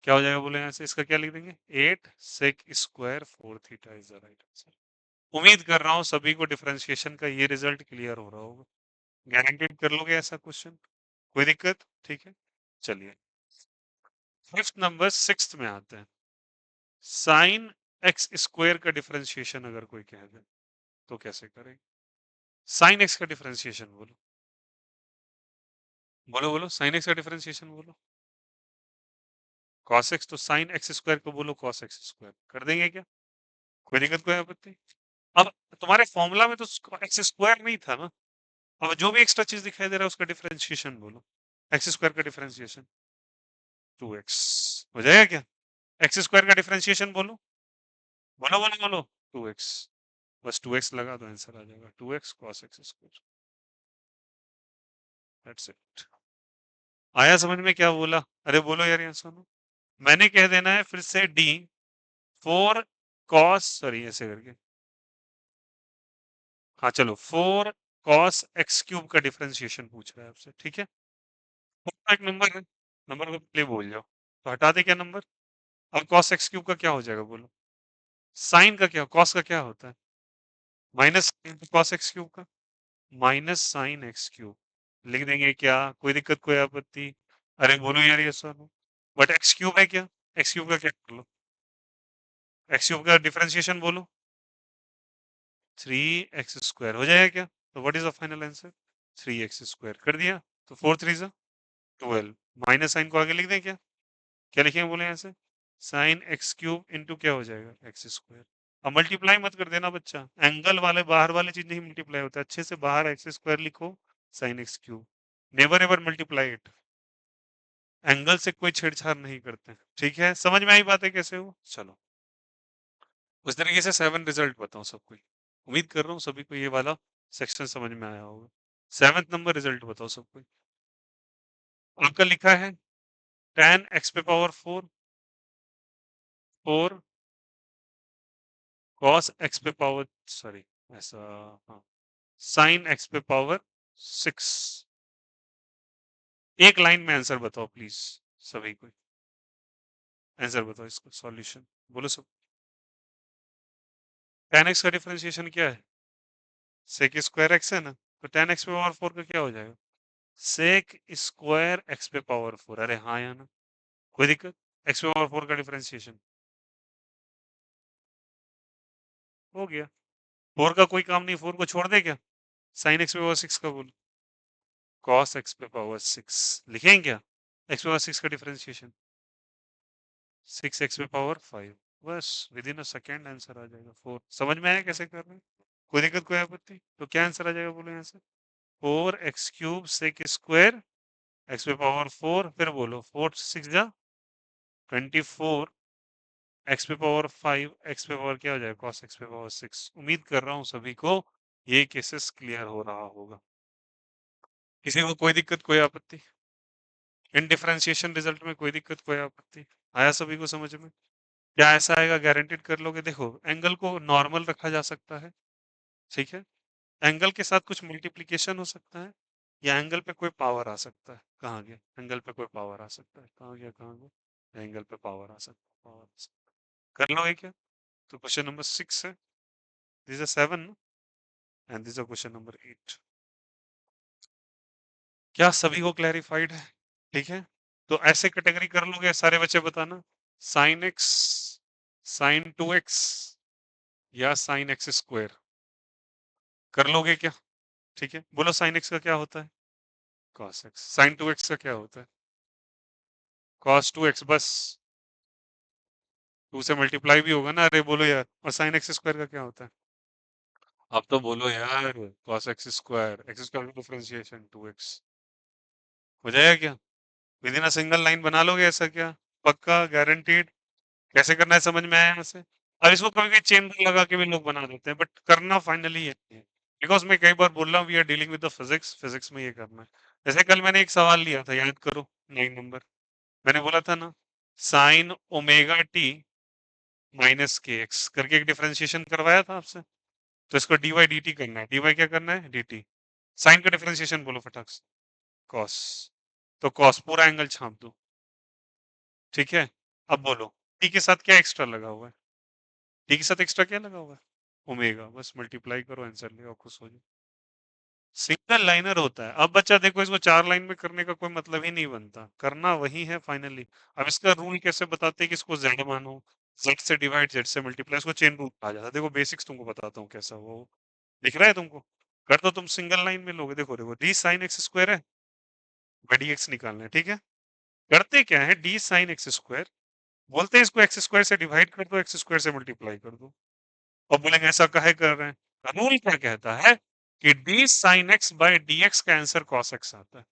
क्या हो जाएगा बोलो यहाँ से? इसका क्या लिख देंगे? Eight sec square four theta is the right answer. उम्मीद कर रहा हूँ सभी को डिफरेंशिएशन का ये रिजल्ट क्लियर हो रहा होगा। गारंटेड कर लोगे ऐसा क्वेश्चन? कोई दिक्कत? ठीक है, चलिए फिफ्थ नंबर सिक्स्थ में आते हैं। साइन एक्स स्क्वायर का डिफरेंशिएशन अगर कोई कह दे तो कैसे करेंगे? साइन एक्स का डिफरेंशिएशन बोलो। बोलो बोलो, साइन एक्स का डिफरेंशिएशन बोलो। कॉस एक्स, तो साइन एक्स स्क्वायर को बोलो कॉस एक्स स्क्वायर, कर देंगे क्या? कोई दिक्कत, कोई आपत्ति? अब तुम्हारे फॉर्मूला में तो एक्स स्क्वायर नहीं था ना। अब जो भी एक्स्ट्रा चीज दिखाई दे रहा है उसका डिफरेंशिएशन बोलो। एक्स स्क्वायर का डिफरेंशिएशन 2x हो जाएगा क्या? एक्स स्क्वायर का डिफरेंशिएशन बोलो, बोलो बोलो बोलो। 2x, बस 2x लगा दो, आंसर आ जाएगा 2x cos x square. That's it. आया समझ में क्या बोला? अरे बोलो यार, यहाँ सुनो। मैंने कह देना है फिर से d 4 cos, सॉरी ऐसे करके, हाँ चलो 4 cos x क्यूब का डिफरेंशिएशन पूछ रहा है आपसे, ठीक है? एक नंबर है, नंबर को प्ले भूल जाओ, तो हटा दे क्या नंबर। अब cos x क्यूब का क्या हो जाएगा बोलो? साइन का क्या, cos का क्या होता है? माइनस cos x क्यूब का, माइनस साइन एक्स क्यूब लिख देंगे क्या? कोई दिक्कत, कोई आपत्ति? अरे बोलो यार ये सर, बट एक्स क्यूब है क्या? एक्स क्यूब का क्या कर लो, एक्स क्यूब का डिफरेंशिएशन बोलो। 3x स्क्वायर हो जाएगा क्या? तो what is the final answer? 3x square कर दिया, तो 4 3 12, माइनस साइन को आगे लिख दें क्या? क्या लिखेंगे बोले यहाँ से? साइन एक्स क्यूब इंटू क्या हो जाएगा, एक्स स्क्वायर। अब मल्टीप्लाई मत कर देना बच्चा, एंगल वाले बाहर वाले चीज नहीं मल्टीप्लाई होता, अच्छे से बाहर एक्स स्क्वायर लिखो, sine x cube. Never ever multiply it, angle से कोई छेड़छाड़ नहीं करते, ठीक है? समझ में आई बात है कैसे हो? चलो, उस तरीके से 7 रिजल्ट बताओ सबको। उम्मीद कर रहा हूँ सभी को ये वाला सेक्शन समझ में आया होगा। 7th नंबर रिजल्ट बताओ सबको। आपका लिखा है tan x पे पावर 4, 4 cos x पे पावर, सॉरी ऐसा, हाँ, sin x पे पावर 6। एक लाइन में आंसर बताओ प्लीज, सभी को आंसर बताओ, इसका सॉल्यूशन बोलो सब। tan x का डिफरेंशिएशन क्या है? sec स्क्वायर x है ना, तो tan x पे पावर 4 का क्या हो जाएगा? sec स्क्वायर x पे पावर 4। अरे हाँ या ना, कोई दिक्कत? x पे पावर 4 का डिफरेंशिएशन हो गया। 4 का कोई काम नहीं, 4 को छोड़ दे क्या? sin x पे पावर 6 का बोलो, cos x पे पावर 6 लिखेंगे क्या? x पे पावर 6 का डिफरेंशिएशन 6x पे पावर 5, बस within a second answer आ जाएगा 4। समझ में आया कैसे कर रहे हैं? कोई दिक्कत, कोई आपत्ति? तो क्या आंसर आ जाएगा बोलो यहाँ से? 4x³ सेक स्क्वायर x पे पावर 4, फिर बोलो 4 6 जा 24, x पे पावर 5, x पे पावर क्या हो जाएगा, cos x पे पावर 6। उम्मीद कर रहा हूँ सभी को ये केसेस क्लियर हो रहा होगा। किसी को कोई दिक्कत, कोई आपत्ति? इन डिफरेंशिएशन रिजल्ट में कोई दिक्कत, कोई आपत्ति? आया सभी को समझ में? क्या ऐसा आएगा गारंटेड कर लोगे? देखो, एंगल को नॉर्मल रखा जा सकता है, ठीक है? एंगल के साथ कुछ मल्टीप्लिकेशन हो सकता है, या एंगल पे कोई पावर आ सकता है। कहाँ गया? एंगल पे कोई पावर आ सकता है, कहाँ गया, कहाँ गया? एंगल पे पावर आ सकता है, पावर आ सकता है। कर लोगे क्या? तो क्वेश्चन नंबर 6 है, this is 7 and this is question number 8। क्या सभी को क्लैरिफाइड है? ठीक है, तो ऐसे कैटेगरी कर लोगे सारे बच्चे, बताना साइन एक्स, साइन 2x या साइन एक्स स्क्वायर, कर लोगे क्या? ठीक है, बोलो साइन एक्स का क्या होता है? Cos x. साइन 2x का क्या होता है? कॉस 2x, बस 2 से मल्टीप्लाई भी होगा ना, अरे बोलो यार। और साइन एक्स स्क्वायर का क्या होता है? अब तो बोलो यार, कॉस एक्स स्क्वायर का डिफरेंशिएशन 2x हो जाएगा क्या? With in a single line बना लोगे ऐसा क्या? पक्का, गारंटीड? कैसे करना है समझ में आया यहाँ से? अब इसको कभी कभी चेन लगा के भी लोग बना देते हैं, बट करना फाइनली है, बिकॉज मैं कई बार बोल रहा हूँ we are dealing with the physics, physics में ये करना है। जैसे कल मैंने एक सवाल लिया था, याद करो, 9 नंबर। मैंने बोला था ना, sine omega T minus K x करके एक डिफरेंशिएशन करवाया था आपसे। तो इसको डी वाई डी टी करना है, डी वाई क्या करना है, डी टी। साइन का डिफरेंशिएशन बोलो फटाक से, कॉस। तो कॉस पूरा एंगल छाप दो, ठीक है? अब बोलो टी के साथ क्या एक्स्ट्रा लगा हुआ है? टी के साथ एक्स्ट्रा क्या लगा हुआ है? ओमेगा, बस मल्टीप्लाई करो, आंसर ले आओ, खुश हो जाओ। सिंगल लाइनर होता है। अब बच्चा देखो, इसको 4 लाइन में करने का कोई मतलब ही नहीं बनता, करना वही है फाइनली। अब इसका रूल कैसे बताते हैं कि इसको जेड मानो, जेड से डिवाइड, जेड से मल्टीप्लाई, इसको चेन रूल आ जाता है। देखो बेसिक्स तुमको बताता हूँ कैसा वो दिख रहा है तुमको। कर तो तुम सिंगल लाइन में लोगे, देखो देखो डी साइन एक्स स्क्वायर है, बाई डी एक्स निकालना है, ठीक है। करते क्या है, डी साइन एक्स स्क्वायर, बोलते हैं इसको एक्स स्क्वायर से डिवाइड कर दो, एक्स स्क्वायर से मल्टीप्लाई कर दो। और बोलेंगे ऐसा काहे कर रहे हैं, रूल क्या कहता है कि D sine x by D x का आंसर कॉस एक्स आता है।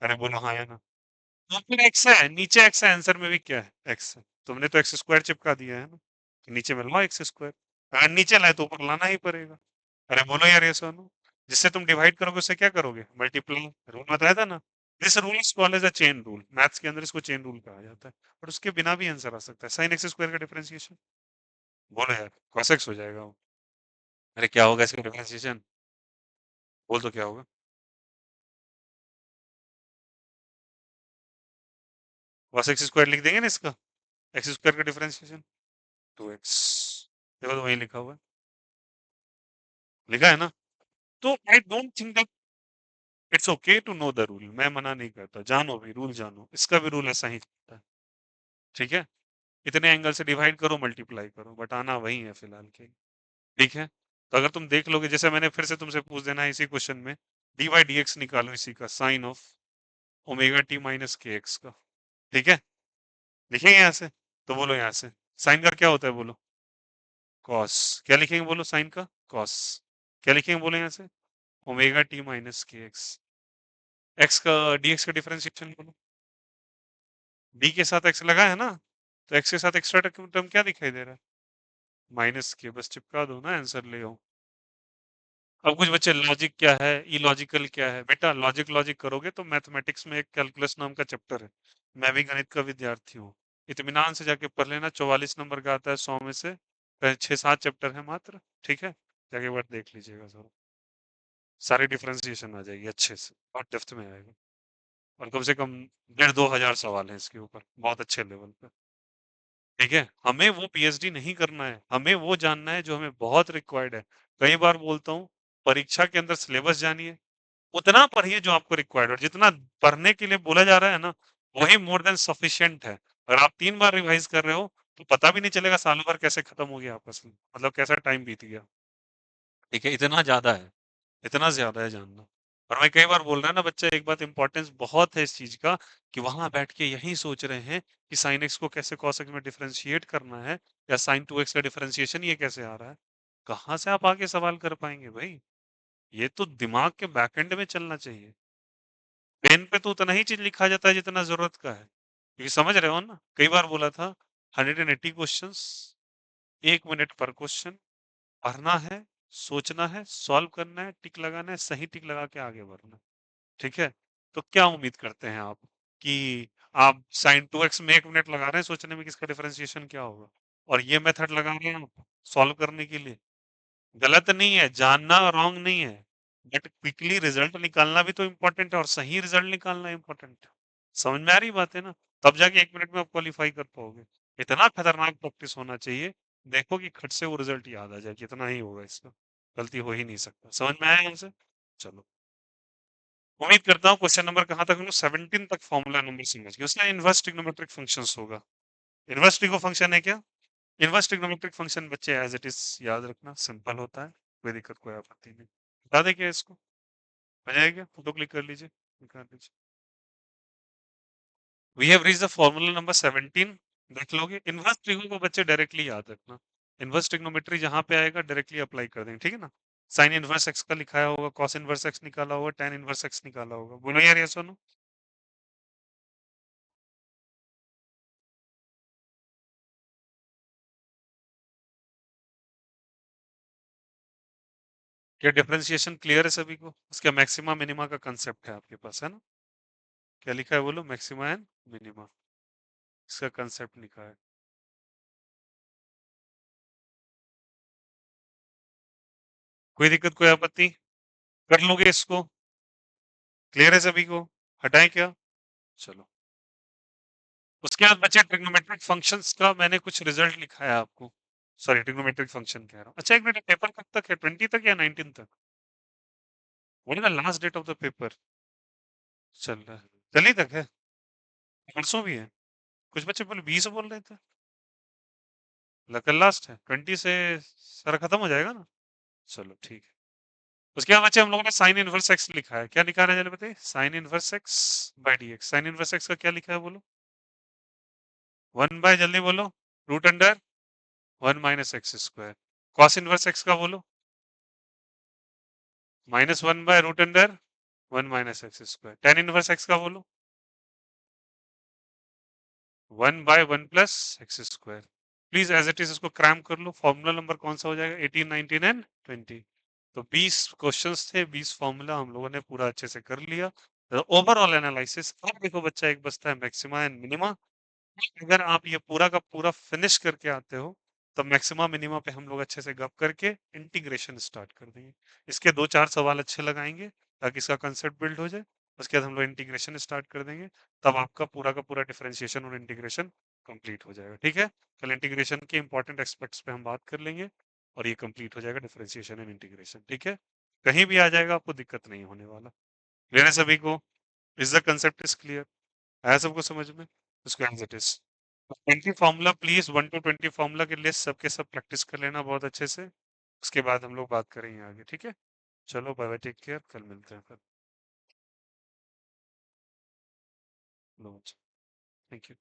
अरे बोलो हाँ या ना। तो फिर एक्स है, नीचे एक्स है, आंसर में भी क्या है, एक्स है। तुमने तो एक्स स्क्वायर चिपका दिया है ना, तो नीचे में लाओ एक्स स्क्वायर। अगर नीचे लाए तो ऊपर लाना ही पड़ेगा। अरे बोलो यार ये सोनू, जिससे तुम डिवाइड करोगे उससे क्या करोगे, मल्टीप्लाई। रूल बताया था ना, this rule is called as a chain rule, maths के अंदर इसको चेन रूल कहा जाता है। और उसके बिना भी आंसर आ सकता है, साइन एक्स स्क्वायर का डिफरेंशिएशन। बोलो यार, cos x हो जाएगा वो। अरे क्या होगा इसका डिफरेंशिएशन, बोल तो क्या होगा। cos x स्क्वायर लिख देंगे ना इसका, एक्स स्क्वायर का डिफरेंशिएशन 2x। देखो तो वही लिखा हुआ है, लिखा है ना। तो I don't think that it's okay to know the rule, मैं मना नहीं करता, जानो भी रूल, जानो इसका भी रूल ऐसा ही चलता है, ठीक है। इतने एंगल से डिवाइड करो, मल्टीप्लाई करो, बट आना वही है फिलहाल के, ठीक है। तो अगर तुम देख लोगे, जैसे मैंने फिर से तुमसे पूछ देना है इसी क्वेश्चन में, डी वाई डी एक्स निकालो इसी का, sine of omega T minus K X का, ठीक है। लिखेंगे यहाँ से, तो बोलो यहाँ से साइन का क्या होता है, बोलो कॉस। क्या लिखेंगे बोलो, साइन का कॉस। क्या लिखेंगे बोलो यहाँ से, omega T minus K x. X का डी एक्स का डिफरेंशिएशन बोलो, डी के साथ एक्स लगा है ना, तो एक्स के साथ एक्स्ट्रा टर्म क्या दिखाई दे रहा है, माइनस के, बस चिपका दो ना, आंसर ले आओ। अब कुछ बच्चे लॉजिक क्या है, इलॉजिकल क्या है, बेटा लॉजिक लॉजिक करोगे तो मैथमेटिक्स में एक कैलकुलस नाम का चैप्टर है, मैं भी गणित का विद्यार्थी हूँ, इत्मीनान से जाके पढ़ लेना, 44 नंबर का आता है 100 में से, 6-7 चैप्टर है मात्र, ठीक है, जाके एक बार देख लीजिएगा जरूर, सारी डिफरेंशिएशन आ जाएगी अच्छे से और डेप्थ में आएगा। और कम से कम 1,500-2,000 सवाल हैं इसके ऊपर, बहुत अच्छे लेवल पे, ठीक है। हमें वो पीएचडी नहीं करना है, हमें वो जानना है जो हमें बहुत रिक्वायर्ड है। कई बार बोलता हूँ, परीक्षा के अंदर सिलेबस जानिए, उतना पढ़िए जो आपको रिक्वायर्ड, और जितना पढ़ने के लिए बोला जा रहा है ना, वही मोर देन सफिशिएंट है। अगर आप 3 बार रिवाइज कर रहे हो, तो पता भी नहीं चलेगा साल भर कैसे खत्म हो गया आपका, मतलब कैसा टाइम बीत गया, ठीक है। इतना ज्यादा है, इतना ज्यादा है जानना। और मैं कई बार बोल रहा है ना बच्चे, एक बात इंपॉर्टेंस बहुत है इस चीज का, कि वहां बैठ के यही सोच रहे हैं कि साइन एक्स को कैसे कॉस एक्स में डिफरेंशिएट करना है, या साइन टू एक्स का डिफरेंशिएशन ये कैसे आ रहा है। कहाँ से आप आगे सवाल कर पाएंगे भाई, ये तो दिमाग के बैकएंड में चलना चाहिए। पेन पे तो उतना ही चीज लिखा जाता है जितना जरूरत का है, क्योंकि समझ रहे हो ना, कई बार बोला था 180 क्वेश्चंस, 1 मिनट पर क्वेश्चन, पढ़ना है, सोचना है, सॉल्व करना है, टिक लगाना है, सही टिक लगा के आगे बढ़ना है, ठीक है। तो क्या उम्मीद करते हैं आप कि आप साइन 2x में 1 मिनट लगा रहे हैं सोचने में कि इसका डिफरेंशिएशन क्या होगा, और ये मेथड लगा रहे हैं आप सॉल्व करने के लिए। गलत नहीं है, जानना रॉन्ग नहीं है, बट क्विकली रिजल्ट निकालना भी तो इम्पोर्टेंट है, और सही रिजल्ट निकालना इम्पोर्टेंट है। समझ में आ रही बात है ना, तब जाके 1 मिनट में आप क्वालिफाई कर पाओगे। इतना खतरनाक प्रैक्टिस होना चाहिए, देखो कि खट से वो रिजल्ट याद आ जाए, कितना ही होगा इसका, गलती हो ही नहीं सकता। समझ में आया यहाँ से, चलो। उम्मीद करता हूँ क्वेश्चन नंबर कहाँ तक हम लोग 17 तक फॉर्मूला नंबर समझ गए, उसमें इनवर्स ट्रिग्नोमेट्रिक फंक्शंस होगा। इनवर्स ट्रिगो फंक्शन है क्या, इनवर्स ट्रिग्नोमेट्रिक फंक्शन बच्चे एज इट इज याद रखना, सिंपल होता है, कोई दिक्कत कोई आपत्ति नहीं। बता दें क्या इसको, हो जाएगा, फोटो क्लिक कर लीजिए, निकाल लीजिए। We have reach the formula number 17, देख लोगे। इनवर्स ट्रिगो को बच्चे डायरेक्टली याद रखना, इनवर्स ट्रिग्नोमेट्री जहां पे आएगा डायरेक्टली अप्लाई कर देंगे, ठीक है ना। साइन इनवर्स एक्स का लिखाया होगा, कॉस इनवर्स एक्स निकाला होगा, tan इनवर्स एक्स निकाला होगा, बोलो यार ये सुनो। क्या डिफरेंशिएशन क्लियर है सभी को, उसका मैक्सिमा मिनिमा का कंसेप्ट है आपके पास, है ना। क्या लिखा है बोलो, मैक्सिमा एंड मिनिमा, इसका कंसेप्ट लिखा है। कोई दिक्कत कोई आपत्ति, कर लोगे इसको, क्लियर है सभी को, हटाएं क्या, चलो। उसके बाद बचे ट्रिग्नोमेट्रिक फंक्शंस का, मैंने कुछ रिजल्ट लिखा है आपको, सॉरी ट्रिग्नोमेट्रिक फंक्शन कह रहा हूँ। अच्छा एक मिनट, पेपर कब तक है, 20 तक या 19 तक, बोले ना last date of the paper, चल रहा है, कल ही तक है, परसों भी है। कुछ बच्चे बोले 20 बोल रहे थे, कल लास्ट है, 20 से सारा खत्म हो जाएगा ना, चलो ठीक है। उसके बाद बच्चे हम लोगों ने साइन इनवर्स एक्स लिखा है। क्या लिखा है जल्दी बताइए? Sine inverse X by DX. Sine inverse X का क्या लिखा है बोलो? 1 बाय, जल्दी बोलो, root under 1 minus X square. Cos inverse X का बोलो? -1 by root under 1 minus X square. Tan inverse X का बोलो? 1 by 1 plus X square. Please as it is इसको क्रैम कर लो। फॉर्मूला नंबर कौन सा हो जाएगा? 18, 19 एंड 20। तो 20 क्वेश्चंस थे, 20 फॉर्मूला हम लोगों ने पूरा अच्छे से कर लिया। Overall analysis. अब देखो बच्चा, एक बचता है मैक्सिमा एंड मिनिमा। अगर आप ये पूरा का पूरा फिनिश करके आते हो, तो मैक्सिमा मिनिमा पे हम लोग अच्छे से गप करके इंटीग्रेशन स्टार्ट कर देंगे। इसके 2-4 सवाल अच्छे लगाएंगे ताकि इसका कंसेप्ट बिल्ड हो जाए। उसके बाद हम लोग इंटीग्रेशन स्टार्ट कर देंगे। तब आपका पूरा का पूरा डिफरेंशिएशन और इंटीग्रेशन कंप्लीट हो जाएगा। ठीक है? कल इंटीग्रेशन के इंपॉर्टेंट एस्पेक्ट्स पे हम बात कर लेंगे और ये कंप्लीट हो जाएगा डिफरेंशिएशन एंड इंटीग्रेशन। ठीक है? कहीं भी आ जाएगा, आपको दिक्कत नहीं होने वाला। क्लियर है सभी को? Is the concept is clear? आया सबको समझ में? इसको as it is 20 formula, please 1 to 20 formula की लिस्ट सबके सब प्रैक्टिस कर लेना बहुत अच्छे से। उसके बाद हम लोग बात करेंगे आगे। ठीक है? चलो बाय बाय, टेक केयर, कल मिलते हैं फिर। Thank you.